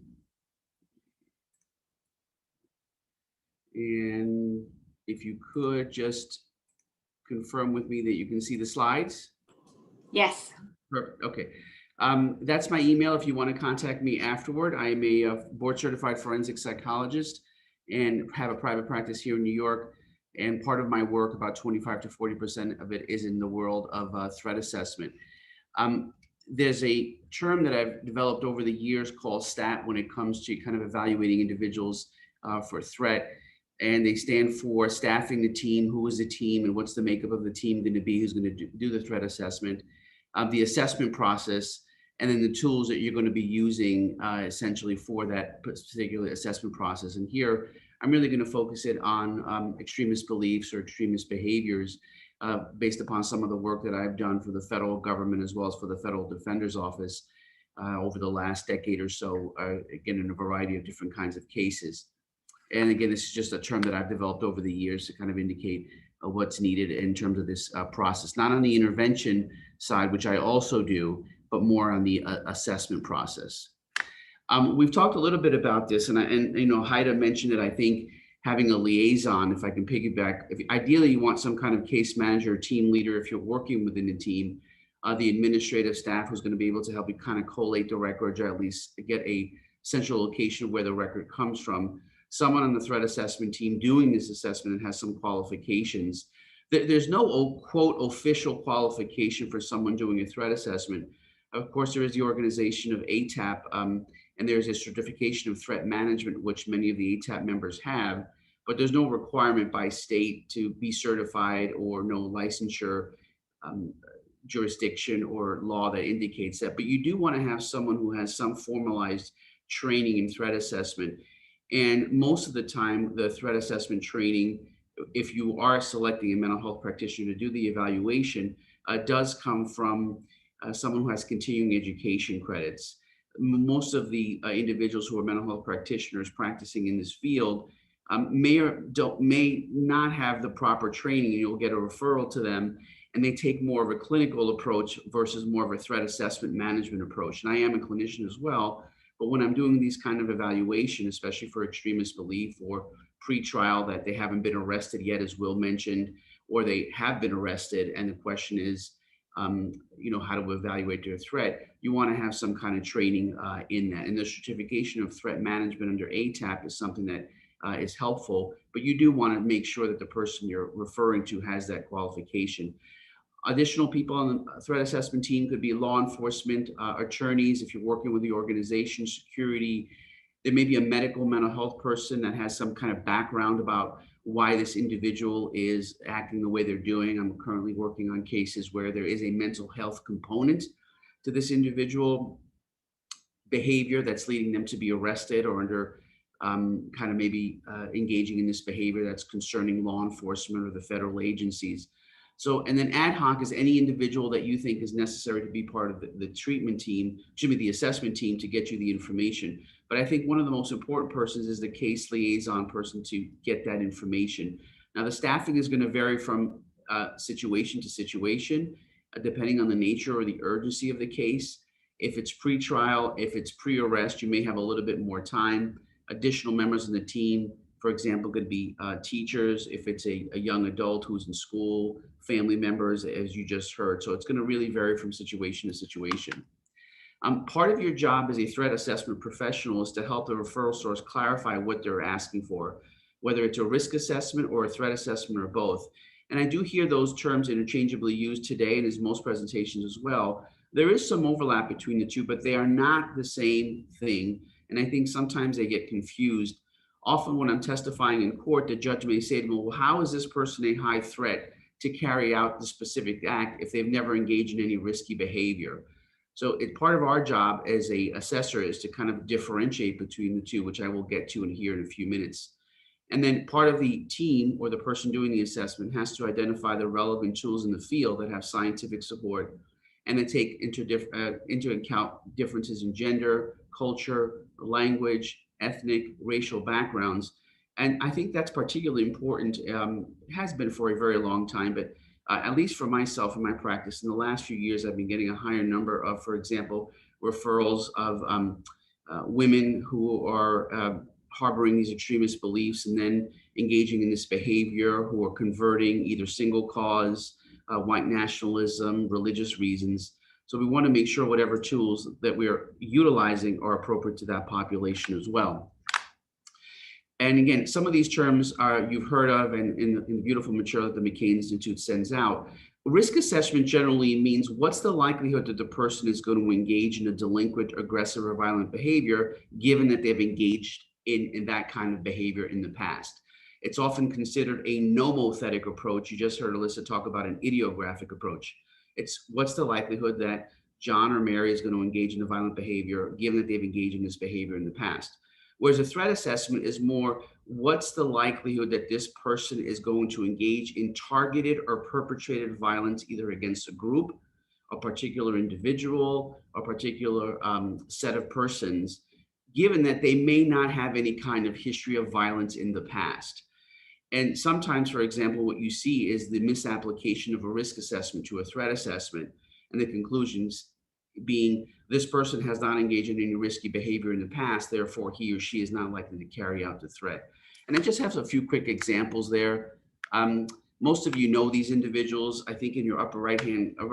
And if you could just confirm with me that you can see the slides. Yes. Perfect. Okay. That's my email if you want to contact me afterward. I am a board certified forensic psychologist and have a private practice here in New York. And part of my work, about 25 to 40% of it, is in the world of threat assessment. There's a term that I've developed over the years called STAT when it comes to kind of evaluating individuals for threat. And they stand for staffing the team, who is the team, and what's the makeup of the team going to be, who's going to do the threat assessment, the assessment process, and then the tools that you're going to be using essentially for that particular assessment process. And here, I'm really going to focus it on extremist beliefs or extremist behaviors based upon some of the work that I've done for the federal government as well as for the Federal Defender's Office. over the last decade or so, again, in a variety of different kinds of cases. And again, this is just a term that I've developed over the years to kind of indicate what's needed in terms of this process, not on the intervention side, which I also do, but more on the assessment process. We've talked a little bit about this, and you know, Haida mentioned it. I think having a liaison, if I can piggyback, ideally you want some kind of case manager, team leader, if you're working within a team, the administrative staff who's going to be able to help you kind of collate the records, or at least get a central location where the record comes from. Someone on the threat assessment team doing this assessment and has some qualifications. There's no quote official qualification for someone doing a threat assessment. Of course, there is the organization of ATAP, and there's a certification of threat management, which many of the ATAP members have, but there's no requirement by state to be certified, or no licensure jurisdiction or law that indicates that. But you do want to have someone who has some formalized training in threat assessment. And most of the time, the threat assessment training, if you are selecting a mental health practitioner to do the evaluation, does come from someone who has continuing education credits. Most of the individuals who are mental health practitioners practicing in this field may not have the proper training, and you'll get a referral to them, and they take more of a clinical approach versus more of a threat assessment management approach. And I am a clinician as well, but when I'm doing these kind of evaluation, especially for extremist belief or pre-trial that they haven't been arrested yet, as Will mentioned, or they have been arrested, and the question is, you know, how to evaluate their threat, you want to have some kind of training in that. And the certification of threat management under ATAP is something that is helpful, but you do want to make sure that the person you're referring to has that qualification. Additional people on the threat assessment team could be law enforcement, attorneys, if you're working with the organization, security. There may be a medical mental health person that has some kind of background about why this individual is acting the way they're doing. I'm currently working on cases where there is a mental health component to this individual behavior that's leading them to be arrested, or under kind of maybe engaging in this behavior that's concerning law enforcement or the federal agencies. So, and then ad hoc is any individual that you think is necessary to be part of the treatment team, the assessment team, to get you the information. But I think one of the most important persons is the case liaison person to get that information. Now, the staffing is going to vary from situation to situation, depending on the nature or the urgency of the case. If it's pre-trial, if it's pre-arrest, you may have a little bit more time. Additional members in the team, for example, could be teachers, if it's a young adult who's in school, family members, as you just heard. So it's going to really vary from situation to situation. Part of your job as a threat assessment professional is to help the referral source clarify what they're asking for, whether it's a risk assessment or a threat assessment or both. And I do hear those terms interchangeably used today, and as most presentations as well. There is some overlap between the two, but they are not the same thing. And I think sometimes they get confused. Often when I'm testifying in court, the judge may say to me, well, how is this person a high threat to carry out the specific act if they've never engaged in any risky behavior? So it's part of our job as a assessor is to kind of differentiate between the two, which I will get to here in a few minutes. And then part of the team or the person doing the assessment has to identify the relevant tools in the field that have scientific support, and then take into account differences in gender, culture, language, ethnic, racial backgrounds. And I think that's particularly important, has been for a very long time, but at least for myself in my practice, in the last few years, I've been getting a higher number of, for example, referrals of women who are harboring these extremist beliefs and then engaging in this behavior, who are converting either single cause, white nationalism, religious reasons. So we want to make sure whatever tools that we are utilizing are appropriate to that population as well. And again, some of these terms you've heard of and in the beautiful material that the McCain Institute sends out. Risk assessment generally means what's the likelihood that the person is going to engage in a delinquent, aggressive, or violent behavior, given that they've engaged in that kind of behavior in the past. It's often considered a nomothetic approach. You just heard Alyssa talk about an idiographic approach. It's what's the likelihood that John or Mary is going to engage in a violent behavior, given that they've engaged in this behavior in the past. Whereas a threat assessment is more, what's the likelihood that this person is going to engage in targeted or perpetrated violence, either against a group a particular individual, a particular set of persons, given that they may not have any kind of history of violence in the past. And sometimes, for example, what you see is the misapplication of a risk assessment to a threat assessment, and the conclusions being this person has not engaged in any risky behavior in the past, therefore he or she is not likely to carry out the threat. And I just have a few quick examples there. Most of you know these individuals. I think in your upper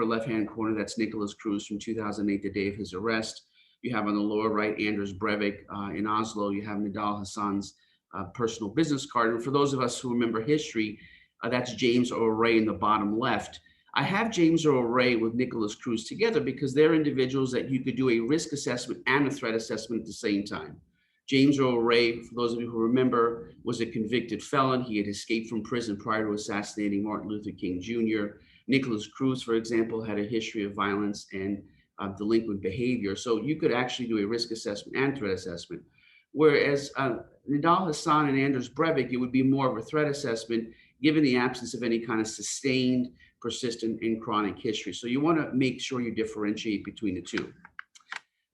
left-hand corner, that's Nicholas Cruz from 2008, the day of his arrest. You have on the lower right, Anders Breivik in Oslo. You have Nidal Hassan's personal business card. And for those of us who remember history, that's James Earl Ray in the bottom left. I have James Earl Ray with Nicholas Cruz together because they're individuals that you could do a risk assessment and a threat assessment at the same time. James Earl Ray, for those of you who remember, was a convicted felon. He had escaped from prison prior to assassinating Martin Luther King Jr. Nicholas Cruz, for example, had a history of violence and delinquent behavior. So you could actually do a risk assessment and threat assessment. Whereas Nidal Hassan and Anders Breivik, it would be more of a threat assessment given the absence of any kind of sustained, persistent, and chronic history. So you want to make sure you differentiate between the two.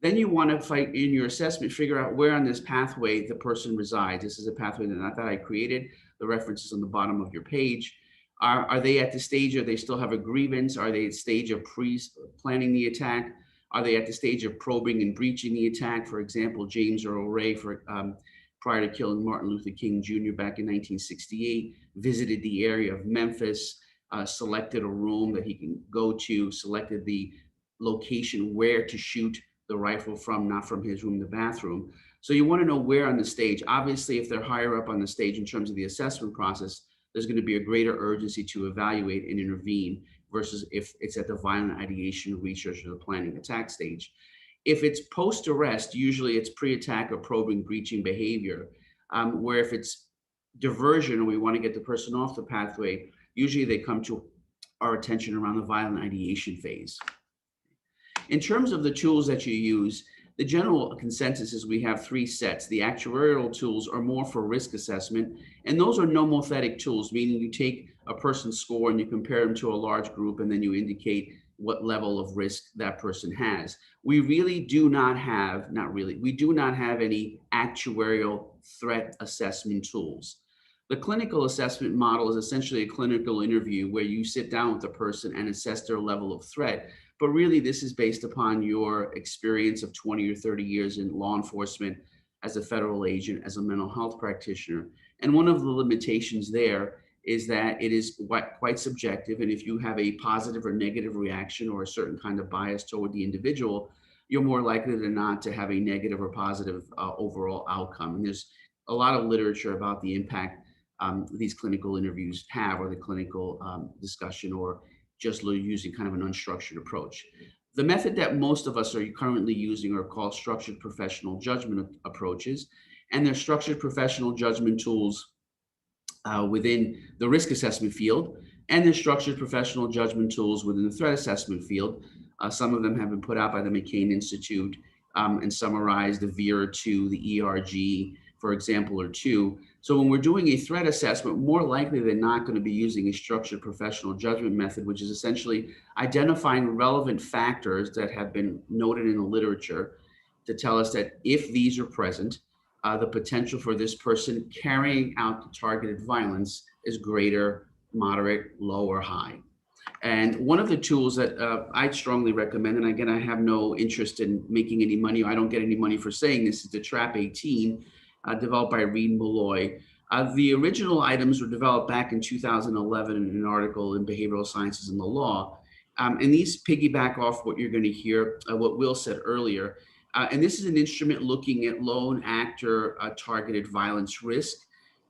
Then you want to in your assessment, figure out where on this pathway the person resides. This is a pathway that I created. The reference is on the bottom of your page. Are they at the stage, or they still have a grievance? Are they at the stage of pre-planning the attack? Are they at the stage of probing and breaching the attack? For example, James Earl Ray, prior to killing Martin Luther King Jr. back in 1968, visited the area of Memphis, selected a room that he can go to, selected the location where to shoot the rifle from, not from his room, the bathroom. So you want to know where on the stage. Obviously, if they're higher up on the stage in terms of the assessment process, there's going to be a greater urgency to evaluate and intervene versus if it's at the violent ideation, research, or the planning attack stage. If it's post-arrest, usually it's pre-attack or probing, breaching behavior, where if it's diversion or we want to get the person off the pathway, usually they come to our attention around the violent ideation phase. In terms of the tools that you use, the general consensus is we have three sets. The actuarial tools are more for risk assessment, and those are nomothetic tools, meaning you take a person's score and you compare them to a large group, and then you indicate what level of risk that person has. We really do not have, we do not have any actuarial threat assessment tools. The clinical assessment model is essentially a clinical interview where you sit down with the person and assess their level of threat. But really, this is based upon your experience of 20 or 30 years in law enforcement, as a federal agent, as a mental health practitioner. And one of the limitations there is that it is quite subjective. And if you have a positive or negative reaction or a certain kind of bias toward the individual, you're more likely than not to have a negative or positive overall outcome. And there's a lot of literature about the impact these clinical interviews have, or the clinical discussion, or just using kind of an unstructured approach. The method that most of us are currently using are called structured professional judgment approaches, and they're structured professional judgment tools within the risk assessment field, and they're structured professional judgment tools within the threat assessment field. Some of them have been put out by the McCain Institute and summarized, the VEER 2, the ERG, for example, or two. So when we're doing a threat assessment, more likely than not going to be using a structured professional judgment method, which is essentially identifying relevant factors that have been noted in the literature to tell us that if these are present, the potential for this person carrying out the targeted violence is greater, moderate, low, or high. And one of the tools that I strongly recommend, and again, I have no interest in making any money, I don't get any money for saying this, is the TRAP 18, developed by Reed and Malloy. The original items were developed back in 2011 in an article in Behavioral Sciences and the Law. And these piggyback off what you're going to hear, what Will said earlier. And this is an instrument looking at lone actor targeted violence risk.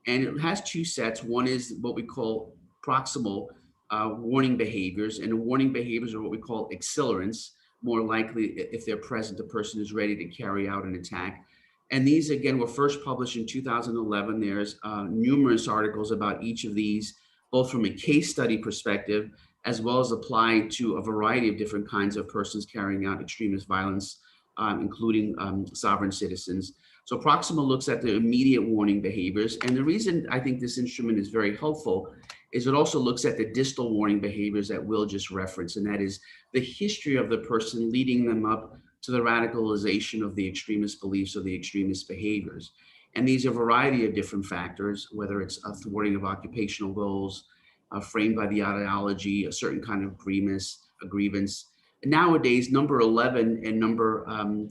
And it has two sets. One is what we call proximal warning behaviors, and warning behaviors are what we call accelerants. More likely, if they're present, the person is ready to carry out an attack. And these, again, were first published in 2011. There's numerous articles about each of these, both from a case study perspective, as well as applied to a variety of different kinds of persons carrying out extremist violence, including sovereign citizens. So Proxima looks at the immediate warning behaviors. And the reason I think this instrument is very helpful is it also looks at the distal warning behaviors that Will just referenced, and that is the history of the person leading them up to the radicalization of the extremist beliefs or the extremist behaviors. And these are a variety of different factors, whether it's a thwarting of occupational goals, framed by the ideology, a certain kind of grievance. Nowadays, number 11 and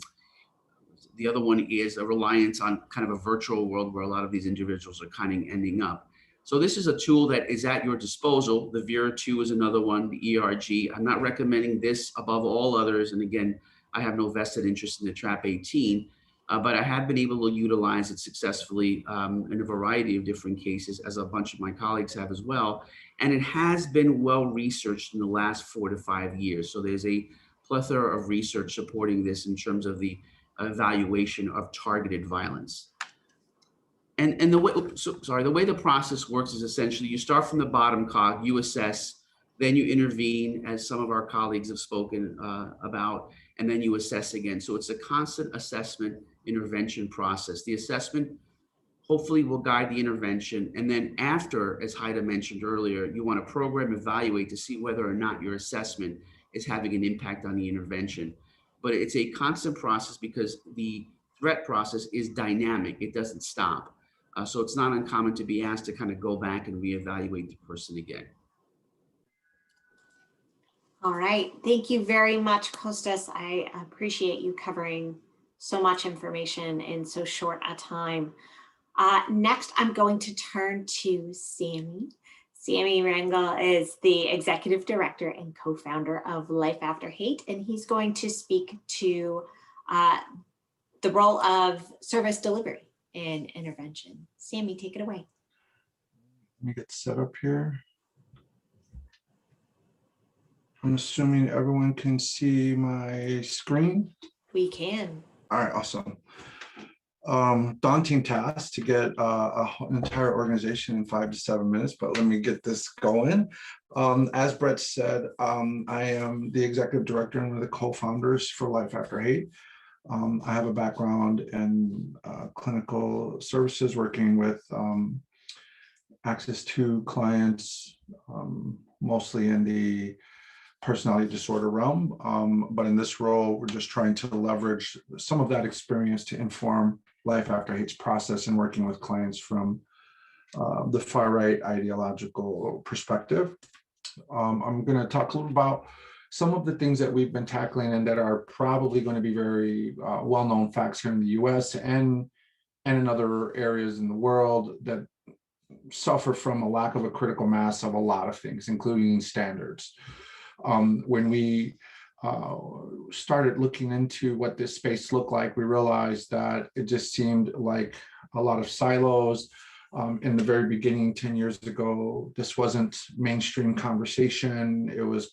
the other one is a reliance on kind of a virtual world where a lot of these individuals are kind of ending up. So this is a tool that is at your disposal. The Vera 2 is another one, the ERG. I'm not recommending this above all others. And again, I have no vested interest in the TRAP 18, but I have been able to utilize it successfully in a variety of different cases, as a bunch of my colleagues have as well. And it has been well researched in the last 4 to 5 years. So there's a plethora of research supporting this in terms of the evaluation of targeted violence. And the way the process works is essentially you start from the bottom cog, you assess, then you intervene, as some of our colleagues have spoken about, and then you assess again. So it's a constant assessment intervention process. The assessment hopefully will guide the intervention. And then after, as Haida mentioned earlier, you want to program evaluate to see whether or not your assessment is having an impact on the intervention. But it's a constant process because the threat process is dynamic. It doesn't stop. So it's not uncommon to be asked to kind of go back and reevaluate the person again. All right, thank you very much, Kostas. I appreciate you covering so much information in so short a time. Next, I'm going to turn to Sammy. Sammy Rangel is the Executive Director and co-founder of Life After Hate, and he's going to speak to the role of service delivery in intervention. Sammy, take it away. Let me get set up here. I'm assuming everyone can see my screen. We can. All right, awesome. Daunting task to get an entire organization in 5 to 7 minutes, but let me get this going. As Brett said, I am the executive director and one of the co-founders for Life After Hate. I have a background in clinical services, working with access to clients, mostly in the personality disorder realm. But in this role, we're just trying to leverage some of that experience to inform Life After Hate's process and working with clients from the far right ideological perspective. I'm going to talk a little about some of the things that we've been tackling and that are probably going to be very well-known facts here in the US and in other areas in the world that suffer from a lack of a critical mass of a lot of things, including standards. When we started looking into what this space looked like, we realized that it just seemed like a lot of silos. In the very beginning, 10 years ago, this wasn't mainstream conversation. It was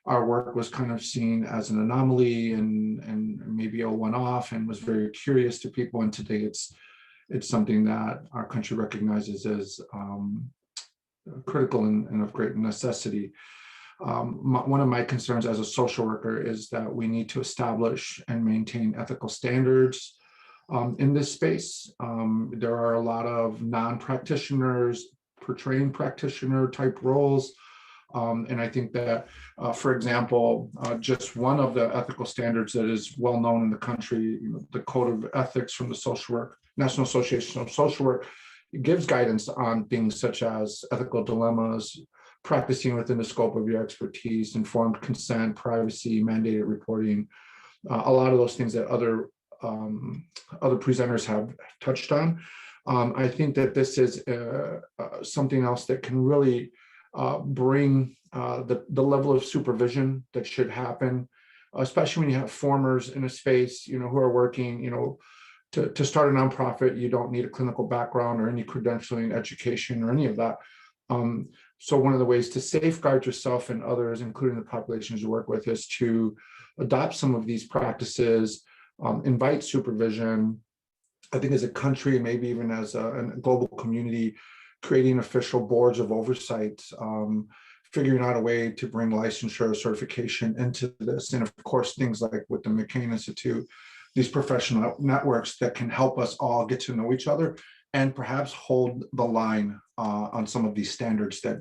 our work was kind of seen as an anomaly and maybe a one-off, and was very curious to people. And today it's something that our country recognizes as critical and of great necessity. One of my concerns as a social worker is that we need to establish and maintain ethical standards in this space. There are a lot of non-practitioners portraying practitioner type roles. And I think that, for example, just one of the ethical standards that is well known in the country, the Code of Ethics from the National Association of Social Work, it gives guidance on things such as ethical dilemmas, practicing within the scope of your expertise, informed consent, privacy, mandated reporting, a lot of those things that other presenters have touched on. I think that this is something else that can really bring the level of supervision that should happen, especially when you have formers in a space, who are working, to start a nonprofit. You don't need a clinical background or any credentialing, education, or any of that. So one of the ways to safeguard yourself and others, including the populations you work with, is to adopt some of these practices, invite supervision. I think as a country, and maybe even as a global community, creating official boards of oversight, figuring out a way to bring licensure certification into this. And of course, things like with the McCain Institute, these professional networks that can help us all get to know each other and perhaps hold the line on some of these standards that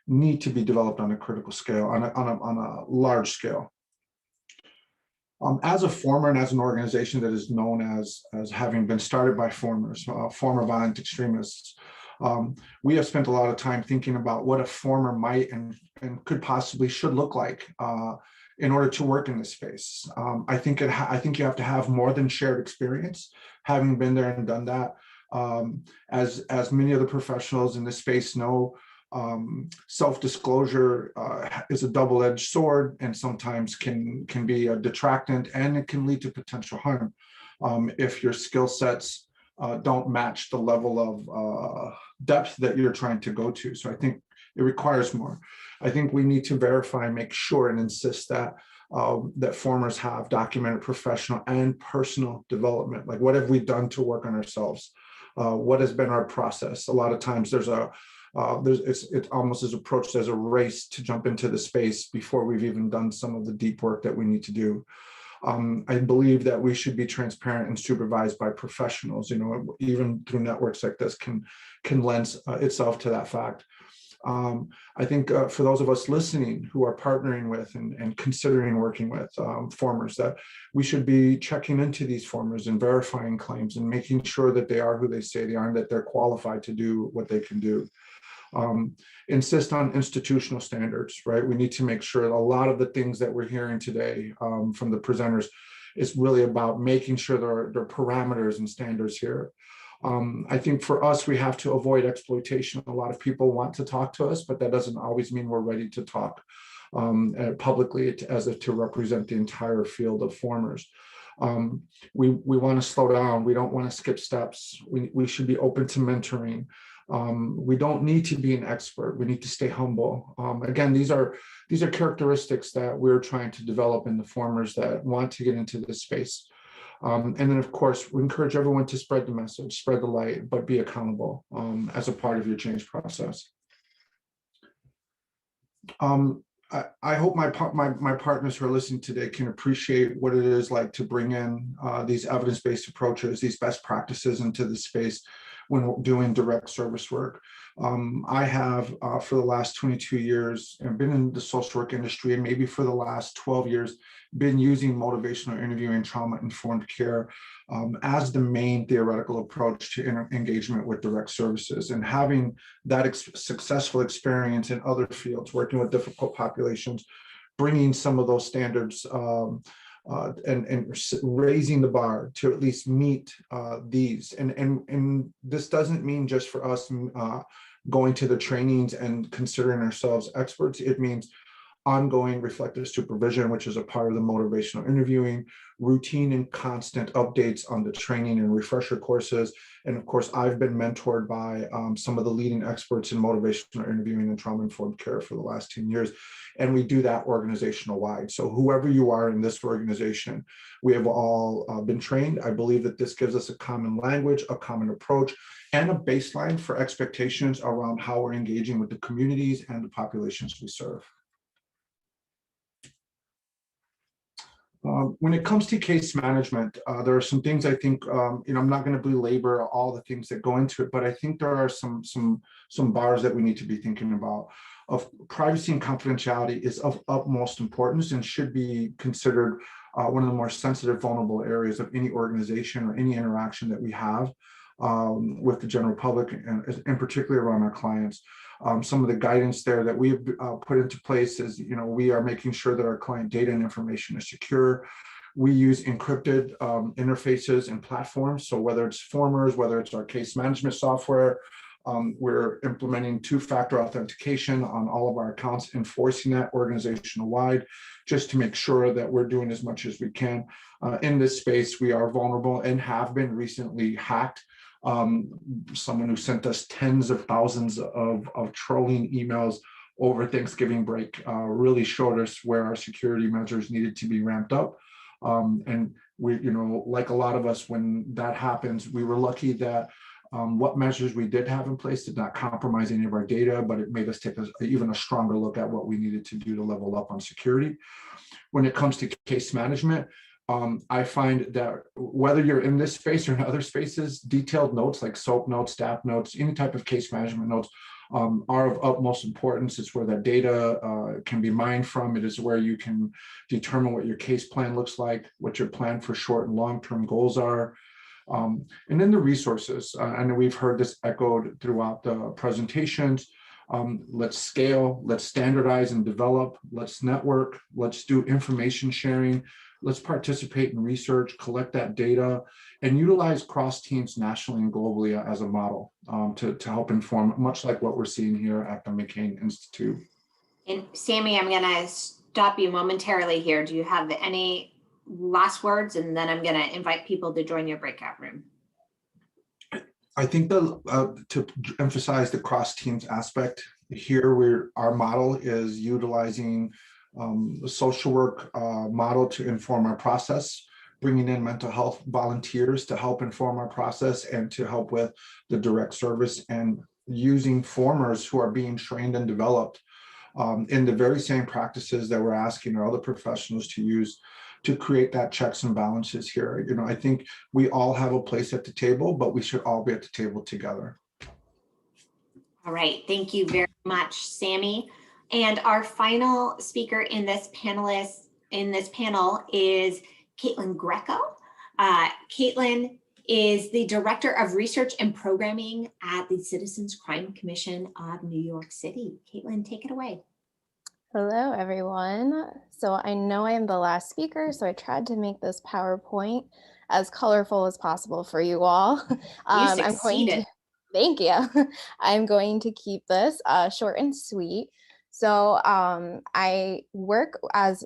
need to be developed on a critical scale, on a large scale. As a former and as an organization that is known as having been started by formers, former violent extremists, we have spent a lot of time thinking about what a former might and could possibly should look like in order to work in this space. I think you have to have more than shared experience, having been there and done that. As many of the professionals in this space know, self-disclosure is a double-edged sword, and sometimes can be a detractant, and it can lead to potential harm if your skill sets don't match the level of depth that you're trying to go to. So I think it requires more. I think we need to verify, make sure, and insist that that formers have documented professional and personal development. Like, what have we done to work on ourselves? What has been our process? A lot of times it almost is approached as a race to jump into the space before we've even done some of the deep work that we need to do. I believe that we should be transparent and supervised by professionals. You know, even through networks like this can lend itself to that fact. I think for those of us listening who are partnering with and considering working with formers, that we should be checking into these formers and verifying claims and making sure that they are who they say they are and that they're qualified to do what they can do. Insist on institutional standards, right? We need to make sure that a lot of the things that we're hearing today from the presenters is really about making sure there are parameters and standards here. I think for us, we have to avoid exploitation. A lot of people want to talk to us, but that doesn't always mean we're ready to talk publicly to represent the entire field of formers. We want to slow down. We don't want to skip steps. We should be open to mentoring. We don't need to be an expert. We need to stay humble. Again, these are characteristics that we're trying to develop in the formers that want to get into this space. And then, of course, we encourage everyone to spread the message, spread the light, but be accountable as a part of your change process. I hope my partners who are listening today can appreciate what it is like to bring in these evidence-based approaches, these best practices into the space when doing direct service work. I have, for the last 22 years, been in the social work industry, and maybe for the last 12 years, been using motivational interviewing, trauma-informed care as the main theoretical approach to engagement with direct services. And having that successful experience in other fields, working with difficult populations, bringing some of those standards and raising the bar to at least meet these. And this doesn't mean just for us going to the trainings and considering ourselves experts. It means ongoing reflective supervision, which is a part of the motivational interviewing, routine and constant updates on the training and refresher courses. And of course, I've been mentored by some of the leading experts in motivational interviewing and trauma-informed care for the last 10 years. And we do that organizational wide. So whoever you are in this organization, we have all been trained. I believe that this gives us a common language, a common approach, and a baseline for expectations around how we're engaging with the communities and the populations we serve. When it comes to case management, there are some things I think, I'm not going to belabor all the things that go into it, but I think there are some bars that we need to be thinking about. Of privacy and confidentiality is of utmost importance and should be considered one of the more sensitive, vulnerable areas of any organization or any interaction that we have with the general public, and particularly around our clients. Some of the guidance there that we have put into place is, we are making sure that our client data and information is secure. We use encrypted interfaces and platforms. So whether it's formers, whether it's our case management software, we're implementing two-factor authentication on all of our accounts, enforcing that organizational wide, just to make sure that we're doing as much as we can. In this space, we are vulnerable and have been recently hacked. Someone who sent us tens of thousands of trolling emails over Thanksgiving break really showed us where our security measures needed to be ramped up. And we, like a lot of us, when that happens, we were lucky that what measures we did have in place did not compromise any of our data, but it made us take even a stronger look at what we needed to do to level up on security. When it comes to case management, I find that whether you're in this space or in other spaces, detailed notes like SOAP notes, staff notes, any type of case management notes are of utmost importance. It's where that data can be mined from. It is where you can determine what your case plan looks like, what your plan for short and long-term goals are. And then the resources. I know we've heard this echoed throughout the presentations. Let's scale, let's standardize and develop, let's network, let's do information sharing, let's participate in research, collect that data, and utilize cross teams nationally and globally as a model to help inform, much like what we're seeing here at the McCain Institute. And Sammy, I'm going to stop you momentarily here. Do you have any last words? And then I'm going to invite people to join your breakout room. I think to emphasize the cross teams aspect here, our model is utilizing the social work model to inform our process, bringing in mental health volunteers to help inform our process and to help with the direct service, and using formers who are being trained and developed in the very same practices that we're asking our other professionals to use to create that checks and balances here. I think we all have a place at the table, but we should all be at the table together. All right, thank you very much, Sammy. And our final speaker in this panel is Caitlin Greco. Caitlin is the Director of Research and Programming at the Citizens Crime Commission of New York City. Caitlin, take it away. Hello, everyone. So I know I am the last speaker, so I tried to make this PowerPoint as colorful as possible for you all. Thank you. I'm going to keep this short and sweet. So I work as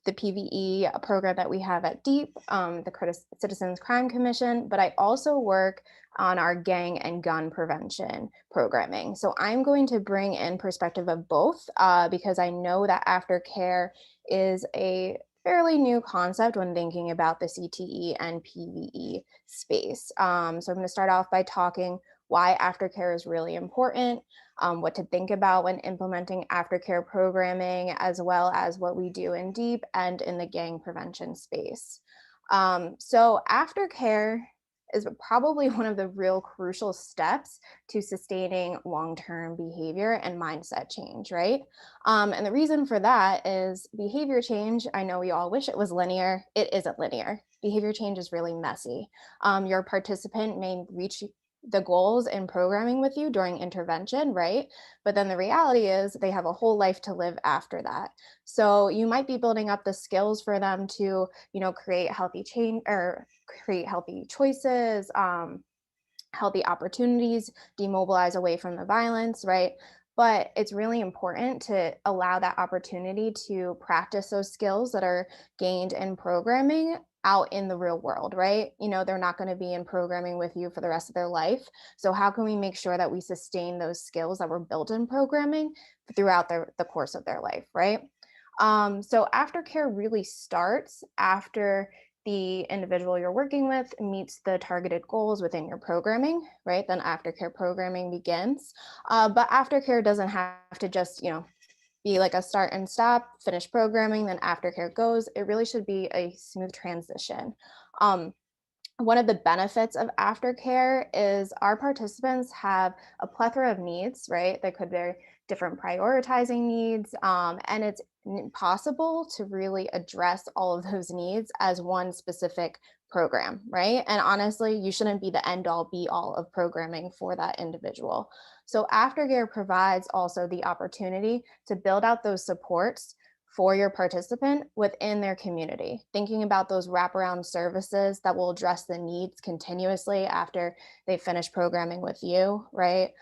the PVE program that we have at DEEP, the Citizens Crime Commission, but I also work on our gang and gun prevention programming. So I'm going to bring in perspective of both because I know that aftercare is a fairly new concept when thinking about the CTE and PVE space. So I'm going to start off by talking why aftercare is really important, what to think about when implementing aftercare programming, as well as what we do in DEEP and in the gang prevention space. So aftercare is probably one of the real crucial steps to sustaining long-term behavior and mindset change, right? And the reason for that is behavior change. I know we all wish it was linear. It isn't linear. Behavior change is really messy. Your participant may reach the goals in programming with you during intervention, right? But then the reality is they have a whole life to live after that. So you might be building up the skills for them to, create healthy change or create healthy choices, healthy opportunities, demobilize away from the violence, right? But it's really important to allow that opportunity to practice those skills that are gained in programming out in the real world, right? They're not going to be in programming with you for the rest of their life. So how can we make sure that we sustain those skills that were built in programming throughout the course of their life, right? So aftercare really starts after the individual you're working with meets the targeted goals within your programming, right? Then aftercare programming begins. But aftercare doesn't have to just, be like a start and stop, finish programming, then aftercare goes. It really should be a smooth transition. One of the benefits of aftercare is our participants have a plethora of needs, right? There could be different prioritizing needs, and it's possible to really address all of those needs as one specific program, right? And honestly, you shouldn't be the end all be all of programming for that individual. So aftercare provides also the opportunity to build out those supports for your participant within their community, thinking about those wraparound services that will address the needs continuously after they finish programming with you, right?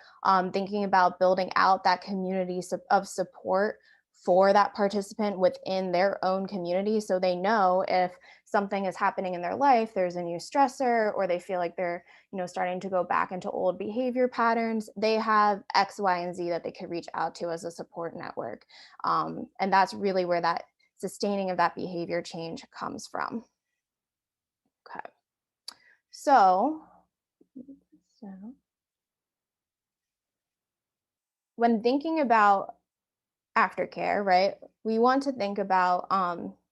Thinking about building out that community of support for that participant within their own community, so they know if something is happening in their life, there's a new stressor, or they feel like they're starting to go back into old behavior patterns, they have X, Y, and Z that they could reach out to as a support network. And that's really where that sustaining of that behavior change comes from. Okay, so when thinking about aftercare, right, we want to think about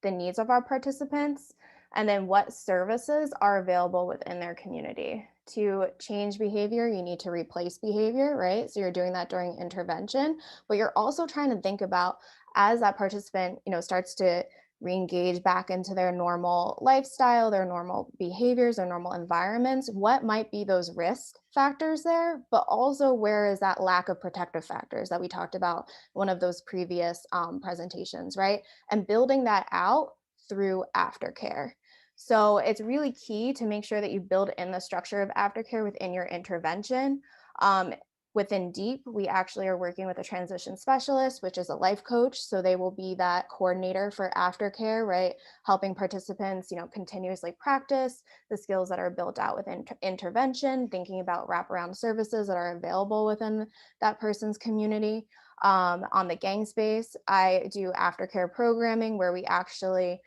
the needs of our participants and then what services are available within their community. To change behavior, you need to replace behavior, right? So you're doing that during intervention, but you're also trying to think about, as that participant, starts to re-engage back into their normal lifestyle, their normal behaviors, their normal environments, what might be those risk factors there, but also where is that lack of protective factors that we talked about one of those previous presentations, right? And building that out through aftercare. So it's really key to make sure that you build in the structure of aftercare within your intervention. Within DEEP, we actually are working with a transition specialist, which is a life coach. So they will be that coordinator for aftercare, right? Helping participants, continuously practice the skills that are built out within intervention, thinking about wraparound services that are available within that person's community. On the gang space, I do aftercare programming where we actually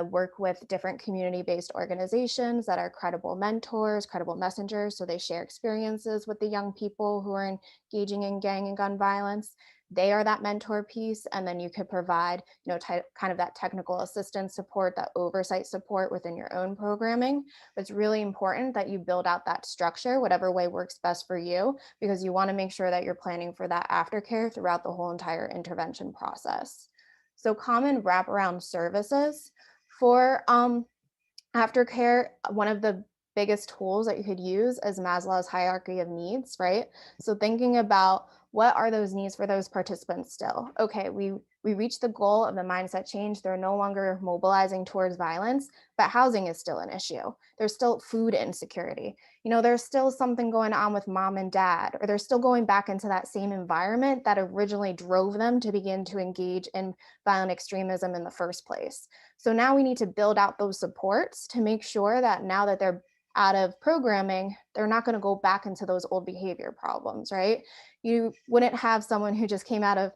work with different community-based organizations that are credible mentors, credible messengers, so they share experiences with the young people who are engaging in gang and gun violence. They are that mentor piece, and then you could provide, kind of that technical assistance support, that oversight support within your own programming. But it's really important that you build out that structure, whatever way works best for you, because you want to make sure that you're planning for that aftercare throughout the whole entire intervention process. So common wraparound services. For aftercare, one of the biggest tools that you could use is Maslow's hierarchy of needs, right? So thinking about what are those needs for those participants still? Okay, we reached the goal of the mindset change. They're no longer mobilizing towards violence, but housing is still an issue. There's still food insecurity. There's still something going on with mom and dad, or they're still going back into that same environment that originally drove them to begin to engage in violent extremism in the first place. So now we need to build out those supports to make sure that now that they're out of programming, they're not going to go back into those old behavior problems, right? You wouldn't have someone who just came out of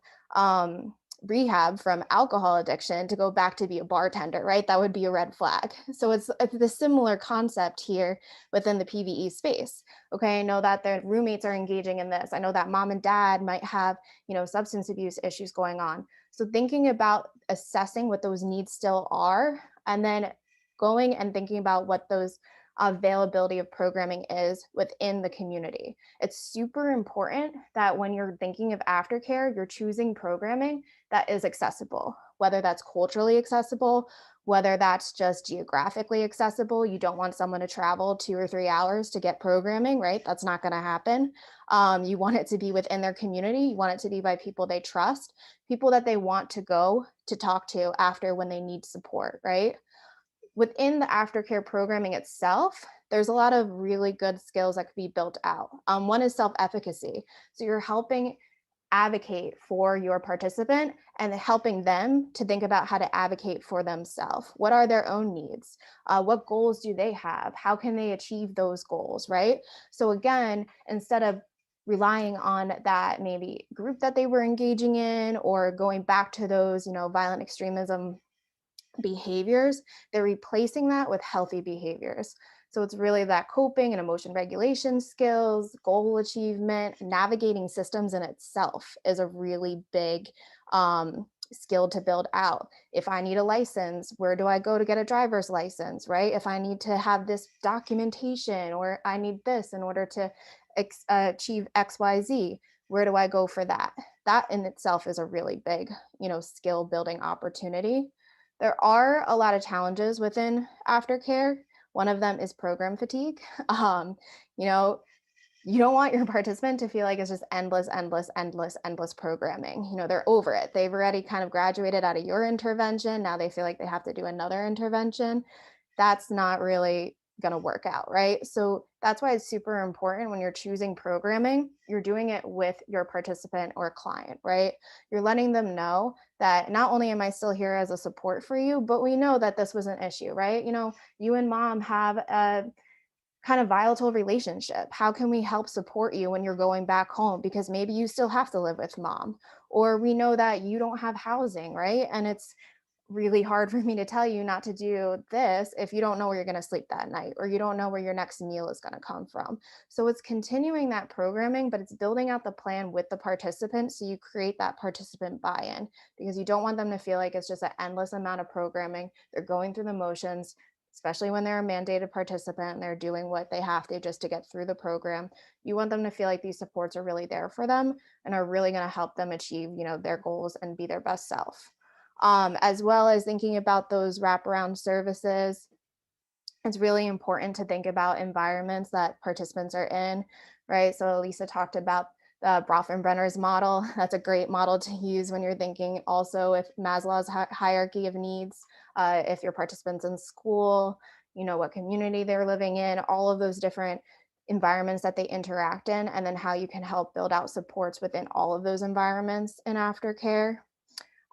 rehab from alcohol addiction to go back to be a bartender, right? That would be a red flag. So it's the similar concept here within the PVE space. Okay, I know that their roommates are engaging in this. I know that mom and dad might have, substance abuse issues going on. So thinking about assessing what those needs still are, and then going and thinking about what those availability of programming is within the community. It's super important that when you're thinking of aftercare, you're choosing programming that is accessible, whether that's culturally accessible, whether that's just geographically accessible. You don't want someone to travel 2 or 3 hours to get programming, right? That's not going to happen. You want it to be within their community. You want it to be by people they trust, people that they want to go to talk to after when they need support, right? Within the aftercare programming itself, there's a lot of really good skills that could be built out. One is self-efficacy. So you're helping advocate for your participant and helping them to think about how to advocate for themselves. What are their own needs? What goals do they have? How can they achieve those goals, right? So again, instead of relying on that maybe group that they were engaging in or going back to those, violent extremism behaviors, they're replacing that with healthy behaviors. So it's really that coping and emotion regulation skills, goal achievement, navigating systems in itself is a really big skill to build out. If I need a license, where do I go to get a driver's license, right? If I need to have this documentation or I need this in order to achieve XYZ, where do I go for that? That in itself is a really big, skill building opportunity. There are a lot of challenges within aftercare. One of them is program fatigue. You don't want your participant to feel like it's just endless programming. They're over it. They've already kind of graduated out of your intervention. Now they feel like they have to do another intervention. That's not really going to work out, right? So that's why it's super important when you're choosing programming, you're doing it with your participant or client, right? You're letting them know that not only am I still here as a support for you, but we know that this was an issue, right? You and mom have a kind of volatile relationship. How can we help support you when you're going back home? Because maybe you still have to live with mom, or we know that you don't have housing, right? And it's really hard for me to tell you not to do this if you don't know where you're going to sleep that night, or you don't know where your next meal is going to come from. So it's continuing that programming, but it's building out the plan with the participant so you create that participant buy-in, because you don't want them to feel like it's just an endless amount of programming. They're going through the motions. especially when they're a mandated participant and they're doing what they have to just to get through the program. You want them to feel like these supports are really there for them and are really going to help them achieve, their goals and be their best self. As well as thinking about those wraparound services, it's really important to think about environments that participants are in, right? So Lisa talked about the Bronfenbrenner's model. That's a great model to use when you're thinking also with Maslow's hierarchy of needs, if your participants in school, what community they're living in, all of those different environments that they interact in, and then how you can help build out supports within all of those environments in aftercare.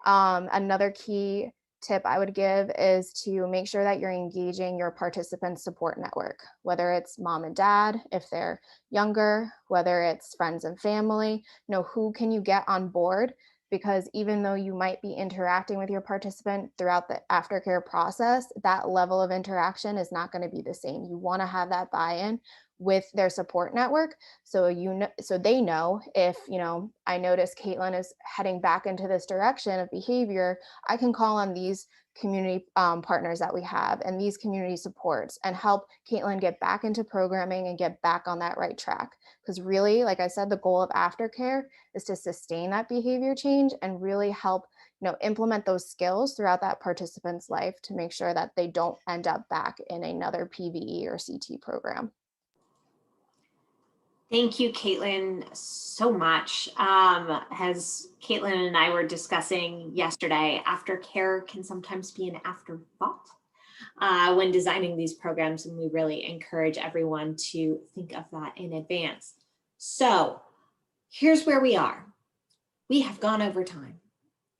Another key tip I would give is to make sure that you're engaging your participant support network, whether it's mom and dad, if they're younger, whether it's friends and family, who can you get on board? Because even though you might be interacting with your participant throughout the aftercare process, that level of interaction is not going to be the same. You want to have that buy-in with their support network. So so they know if, I notice Caitlin is heading back into this direction of behavior, I can call on these community partners that we have and these community supports and help Caitlin get back into programming and get back on that right track. Because really, like I said, the goal of aftercare is to sustain that behavior change and really help implement those skills throughout that participant's life to make sure that they don't end up back in another PVE or CT program. Thank you, Caitlin, so much. As Caitlin and I were discussing yesterday, aftercare can sometimes be an afterthought when designing these programs, and we really encourage everyone to think of that in advance. So here's where we are. We have gone over time,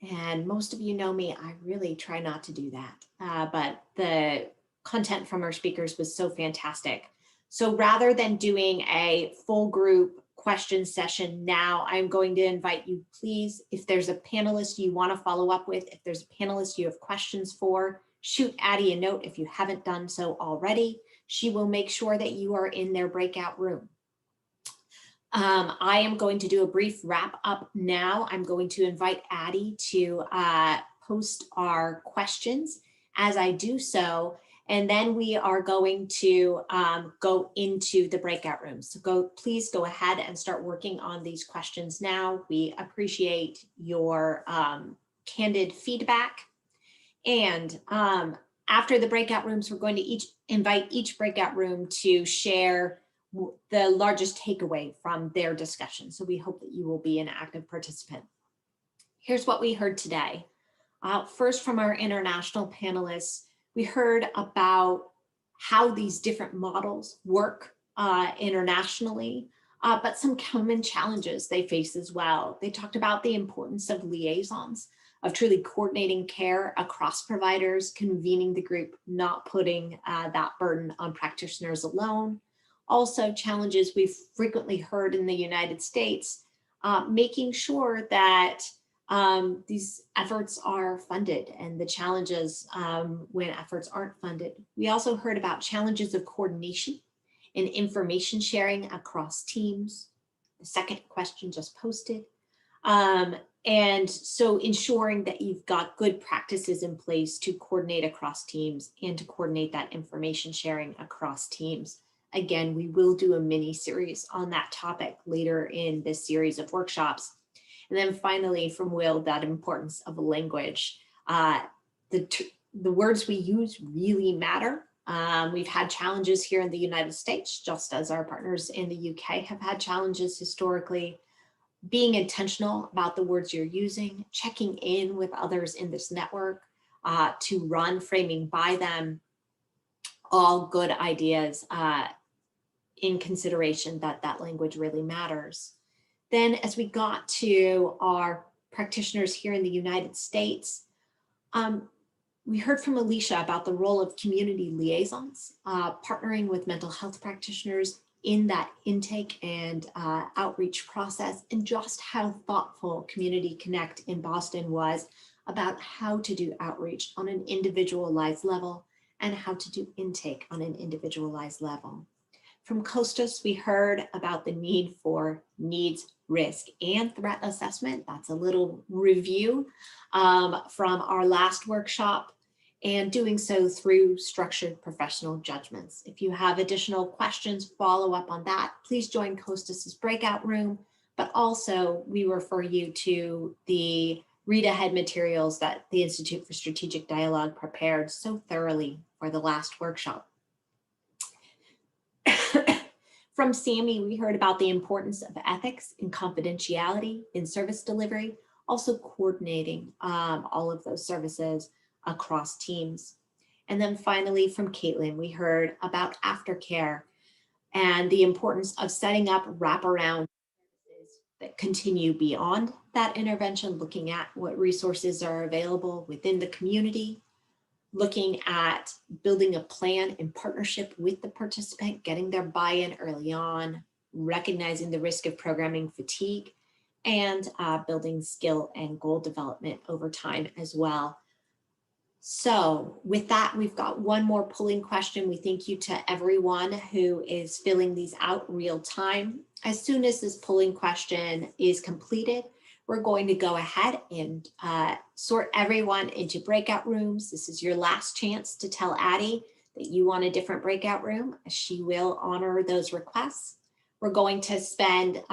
and most of you know me, I really try not to do that, but the content from our speakers was so fantastic. So rather than doing a full group question session now, I'm going to invite you, please, if there's a panelist you want to follow up with, if there's a panelist you have questions for, shoot Addie a note if you haven't done so already. She will make sure that you are in their breakout room. I am going to do a brief wrap up now. I'm going to invite Addie to post our questions as I do so. And then we are going to go into the breakout rooms. So please go ahead and start working on these questions now. We appreciate your candid feedback. And after the breakout rooms, we're going to invite each breakout room to share the largest takeaway from their discussion. So we hope that you will be an active participant. Here's what we heard today. First, from our international panelists, we heard about how these different models work internationally, but some common challenges they face as well. They talked about the importance of liaisons, of truly coordinating care across providers, convening the group, not putting that burden on practitioners alone. Also, challenges we've frequently heard in the United States, making sure that these efforts are funded and the challenges when efforts aren't funded. We also heard about challenges of coordination and information sharing across teams. The second question just posted. And so ensuring that you've got good practices in place to coordinate across teams and to coordinate that information sharing across teams. Again, we will do a mini series on that topic later in this series of workshops. And then finally, from Will, that importance of language. The words we use really matter. We've had challenges here in the United States, just as our partners in the UK have had challenges historically. Being intentional about the words you're using, checking in with others in this network to run framing by them, all good ideas in consideration that that language really matters. Then as we got to our practitioners here in the United States, we heard from Alicia about the role of community liaisons, partnering with mental health practitioners in that intake and outreach process, and just how thoughtful Community Connect in Boston was about how to do outreach on an individualized level and how to do intake on an individualized level. From Kostas, we heard about the need for needs, risk, and threat assessment. That's a little review from our last workshop. and doing so through structured professional judgments. If you have additional questions, follow up on that, please join Costas's breakout room, but also we refer you to the read ahead materials that the Institute for Strategic Dialogue prepared so thoroughly for the last workshop. From Sammy, we heard about the importance of ethics and confidentiality in service delivery, also coordinating all of those services across teams. And then finally from Caitlin, we heard about aftercare and the importance of setting up wraparound services that continue beyond that intervention, looking at what resources are available within the community, looking at building a plan in partnership with the participant, getting their buy-in early on, recognizing the risk of programming fatigue, and building skill and goal development over time as well. So with that, we've got one more polling question. We thank you to everyone who is filling these out real time. As soon as this polling question is completed, we're going to go ahead and sort everyone into breakout rooms. This is your last chance to tell Addie that you want a different breakout room. She will honor those requests. We're going to spend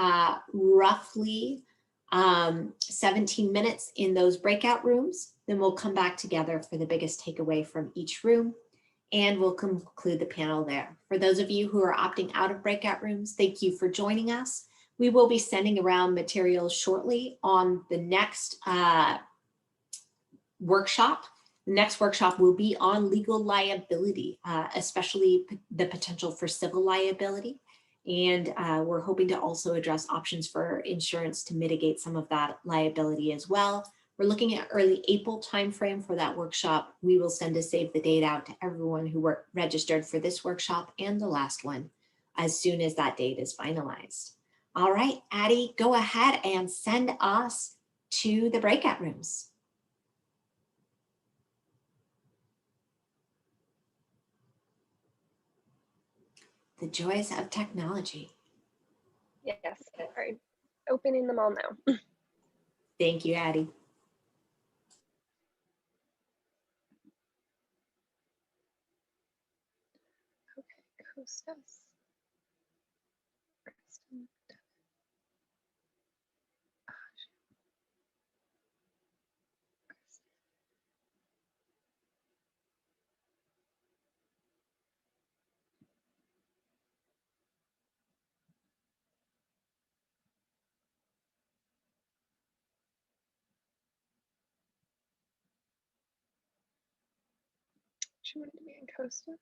roughly 17 minutes in those breakout rooms. Then we'll come back together for the biggest takeaway from each room, and we'll conclude the panel there. For those of you who are opting out of breakout rooms, thank you for joining us. We will be sending around materials shortly on the next workshop. The next workshop will be on legal liability, especially the potential for civil liability. And we're hoping to also address options for insurance to mitigate some of that liability as well. We're looking at early April timeframe for that workshop. We will send a save the date out to everyone who were registered for this workshop and the last one as soon as that date is finalized. All right, Addie, go ahead and send us to the breakout rooms. The joys of technology. Yes, all right. Opening them all now. Thank you, Addie. Okay, Costas. She wanted to be in Costas.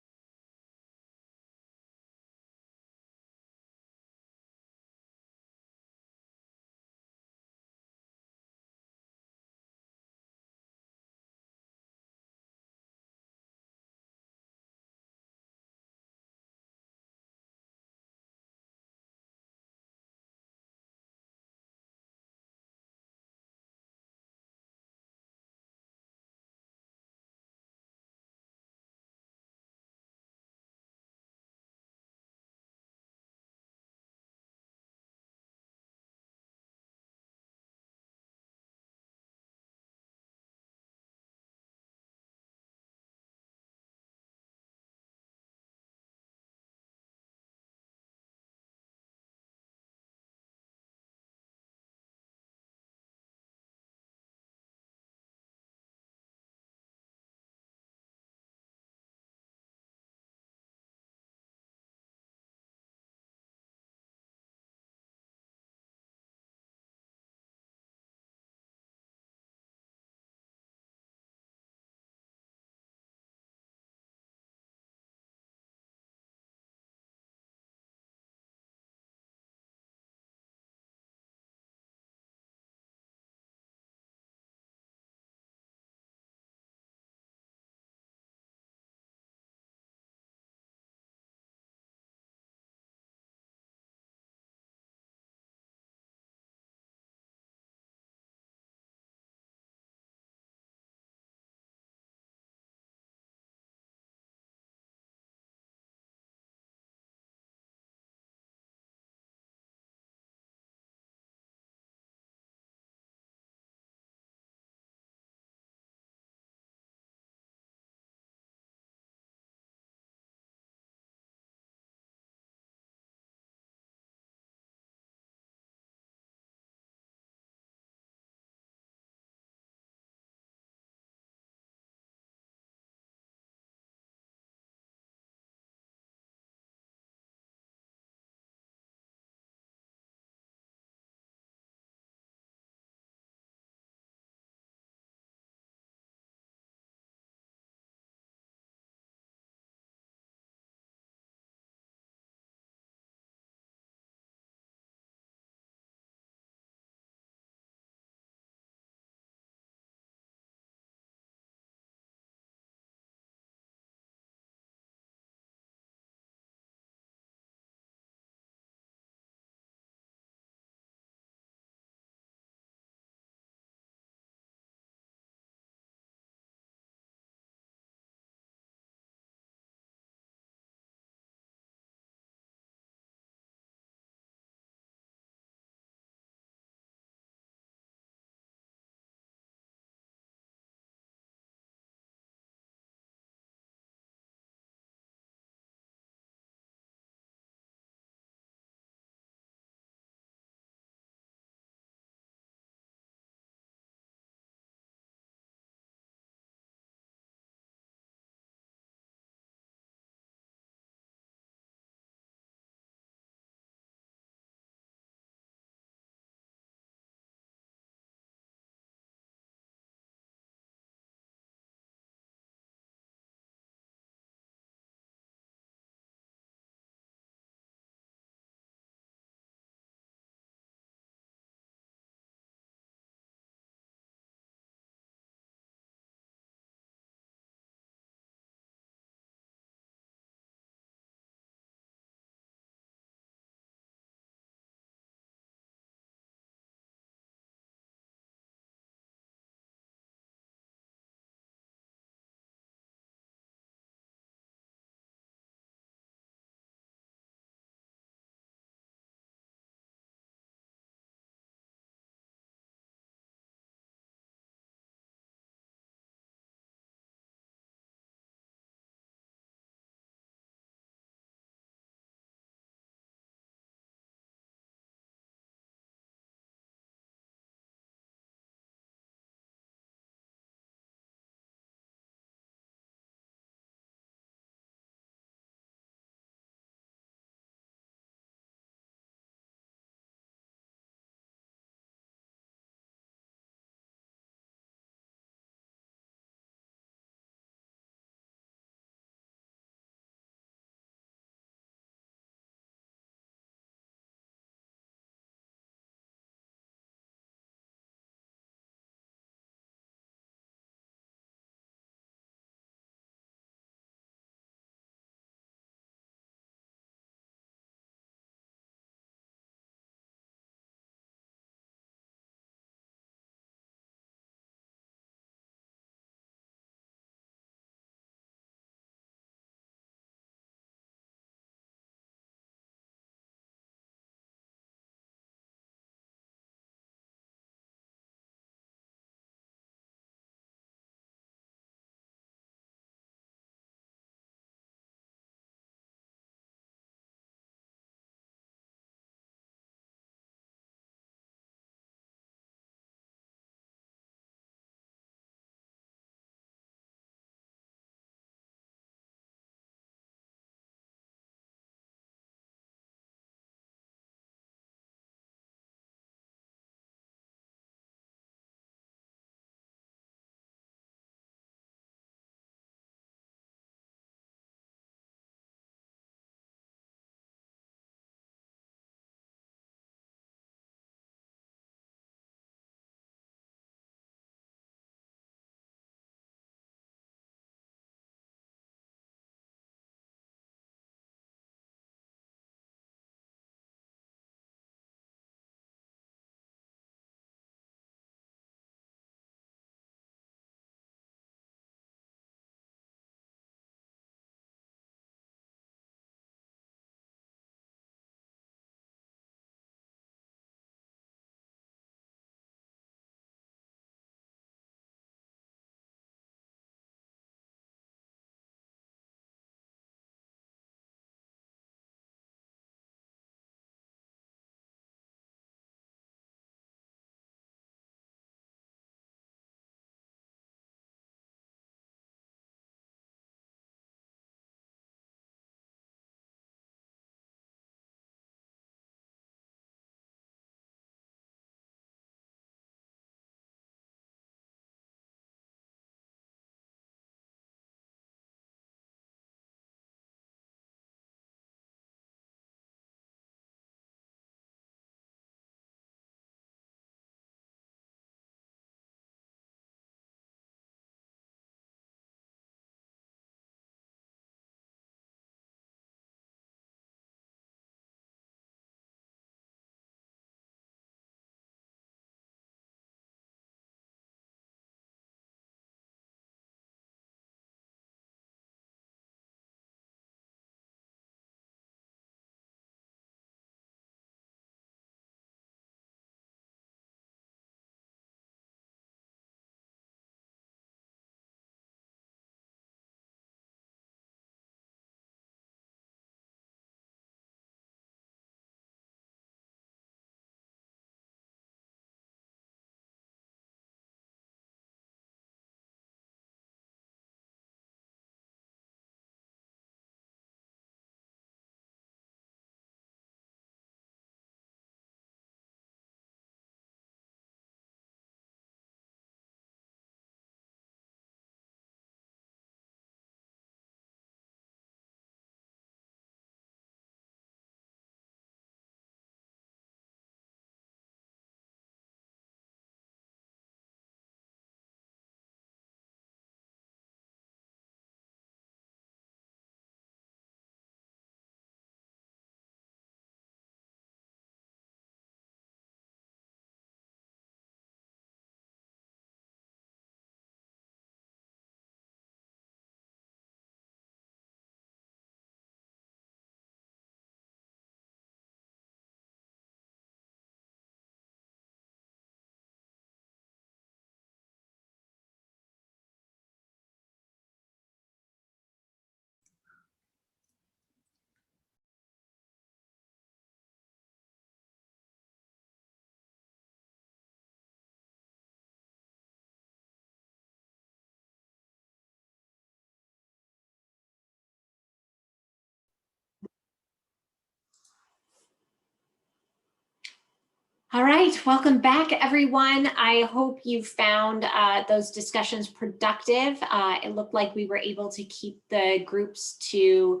All right, welcome back, everyone. I hope you found those discussions productive. It looked like we were able to keep the groups to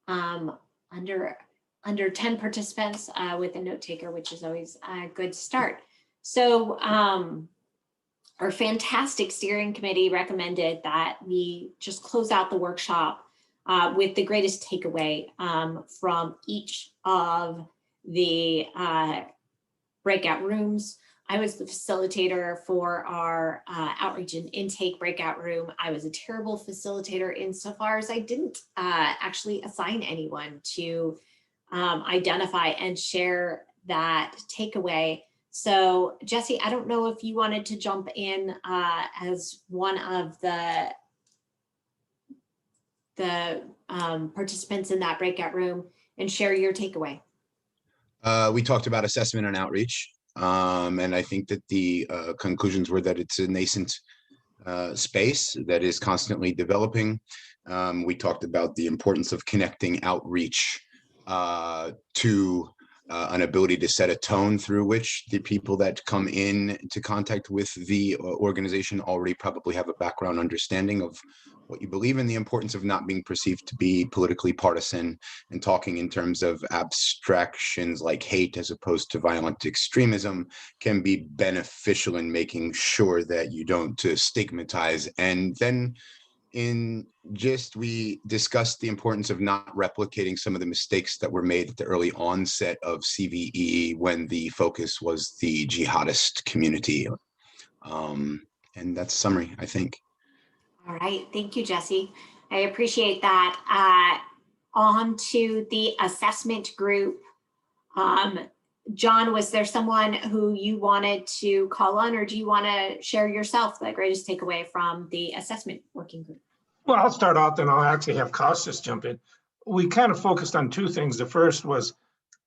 under 10 participants with a note taker, which is always a good start. So our fantastic steering committee recommended that we just close out the workshop with the greatest takeaway from each of the breakout rooms. I was the facilitator for our outreach and intake breakout room. I was a terrible facilitator insofar as I didn't actually assign anyone to identify and share that takeaway. So Jesse, I don't know if you wanted to jump in as one of the participants in that breakout room and share your takeaway. We talked about assessment and outreach, and I think that the conclusions were that it's a nascent space that is constantly developing. We talked about the importance of connecting outreach to an ability to set a tone through which the people that come in to contact with the organization already probably have a background understanding of what you believe in, the importance of not being perceived to be politically partisan, and talking in terms of abstractions like hate as opposed to violent extremism can be beneficial in making sure that you don't stigmatize. And then we discussed the importance of not replicating some of the mistakes that were made at the early onset of CVE when the focus was the jihadist community. And that's a summary, I think. All right, thank you, Jesse. I appreciate that. On to the assessment group. John, was there someone who you wanted to call on, or do you want to share yourself the greatest takeaway from the assessment working group? Well, I'll start out, then I'll actually have Kostas jump in. We kind of focused on two things. The first was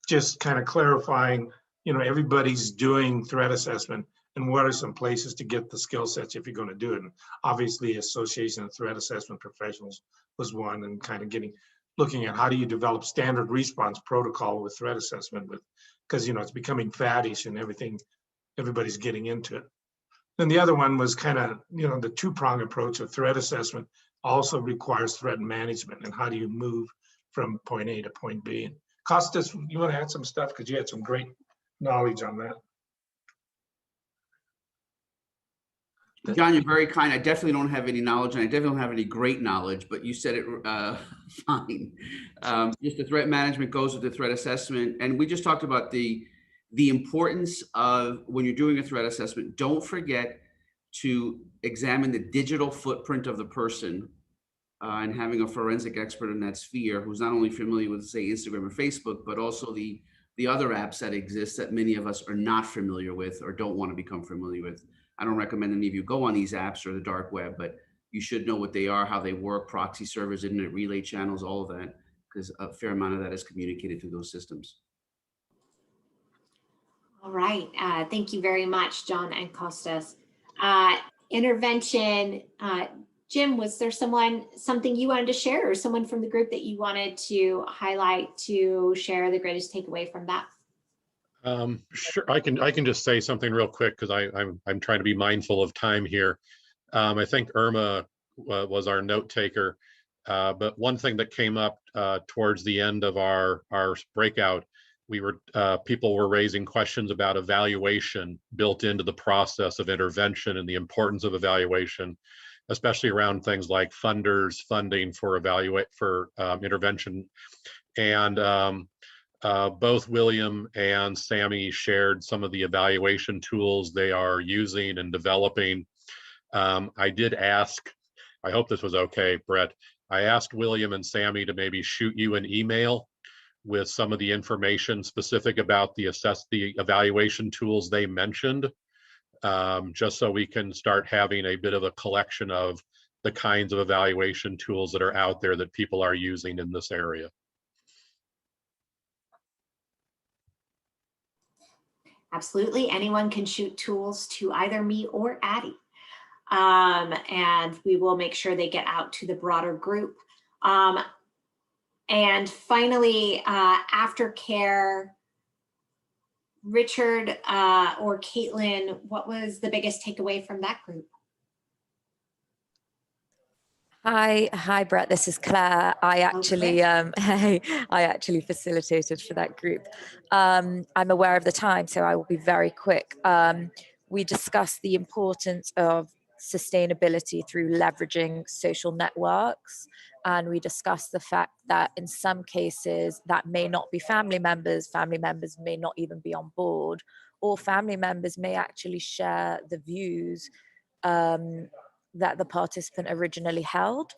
just kind of clarifying, everybody's doing threat assessment and what are some places to get the skill sets if you're going to do it. And obviously, Association of Threat Assessment Professionals was one, and kind of looking at how do you develop standard response protocol with threat assessment because it's becoming faddish and everybody's getting into it. Then the other one was kind of, the two-prong approach of threat assessment also requires threat management, and how do you move from point A to point B. And Kostas, you want to add some stuff because you had some great knowledge on that. John, you're very kind. I definitely don't have any knowledge, and I definitely don't have any great knowledge, but you said it fine. Just the threat management goes with the threat assessment. And we just talked about the importance of, when you're doing a threat assessment, don't forget to examine the digital footprint of the person, and having a forensic expert in that sphere who's not only familiar with, say, Instagram or Facebook, but also the other apps that exist that many of us are not familiar with or don't want to become familiar with. I don't recommend any of you go on these apps or the dark web, but you should know what they are, how they work, proxy servers, internet relay channels, all of that, because a fair amount of that is communicated through those systems. All right, thank you very much, John and Kostas. Intervention, Jim, was there something you wanted to share, or someone from the group that you wanted to highlight to share the greatest takeaway from that? Sure, I can just say something real quick because I'm trying to be mindful of time here. I think Irma was our note taker, but one thing that came up towards the end of our breakout, people were raising questions about evaluation built into the process of intervention and the importance of evaluation, especially around things like funding for intervention. And both William and Sammy shared some of the evaluation tools they are using and developing. I did ask, I hope this was okay, Brett, I asked William and Sammy to maybe shoot you an email with some of the information specific about the evaluation tools they mentioned, just so we can start having a bit of a collection of the kinds of evaluation tools that are out there that people are using in this area. Absolutely, anyone can shoot tools to either me or Addie. And we will make sure they get out to the broader group. And finally, aftercare Richard or Caitlin, what was the biggest takeaway from that group? Hi, Brett. This is Claire. I actually, I actually facilitated for that group. I'm aware of the time, so I will be very quick. We discussed the importance of sustainability through leveraging social networks, and we discussed the fact that in some cases that may not be family members may not even be on board, or family members may actually share the views that the participant originally held.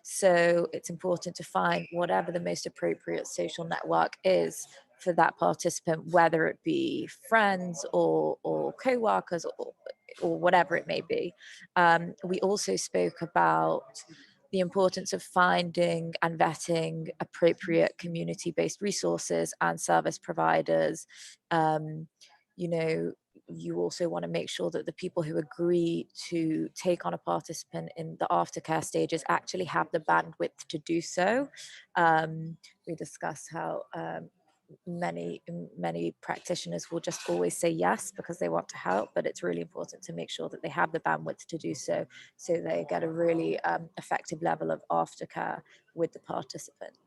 So it's important to find whatever the most appropriate social network is for that participant, whether it be friends or co-workers or whatever it may be. We also spoke about the importance of finding and vetting appropriate community-based resources and service providers. You also want to make sure that the people who agree to take on a participant in the aftercare stages actually have the bandwidth to do so. We discussed how many practitioners will just always say yes because they want to help, but it's really important to make sure that they have the bandwidth to do so, so they get a really effective level of aftercare with the participant.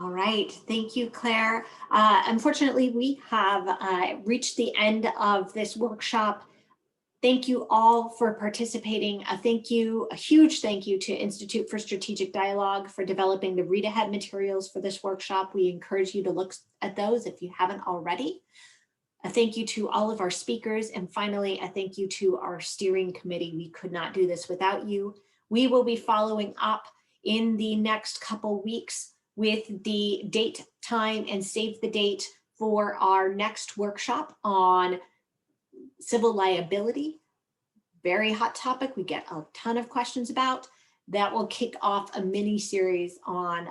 All right, thank you, Claire. Unfortunately, we have reached the end of this workshop. Thank you all for participating. A huge thank you to Institute for Strategic Dialogue for developing the read ahead materials for this workshop. We encourage you to look at those if you haven't already. A thank you to all of our speakers. And finally, a thank you to our steering committee. We could not do this without you. We will be following up in the next couple weeks with the date, time, and save the date for our next workshop on civil liability. Very hot topic. We get a ton of questions about. That will kick off a mini series on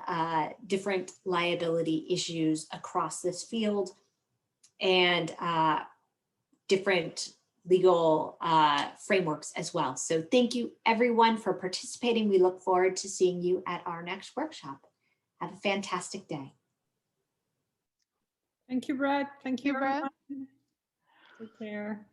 different liability issues across this field and different legal frameworks as well. So thank you everyone for participating. We look forward to seeing you at our next workshop. Have a fantastic day. Thank you, Brett. Thank you, everyone. Take care.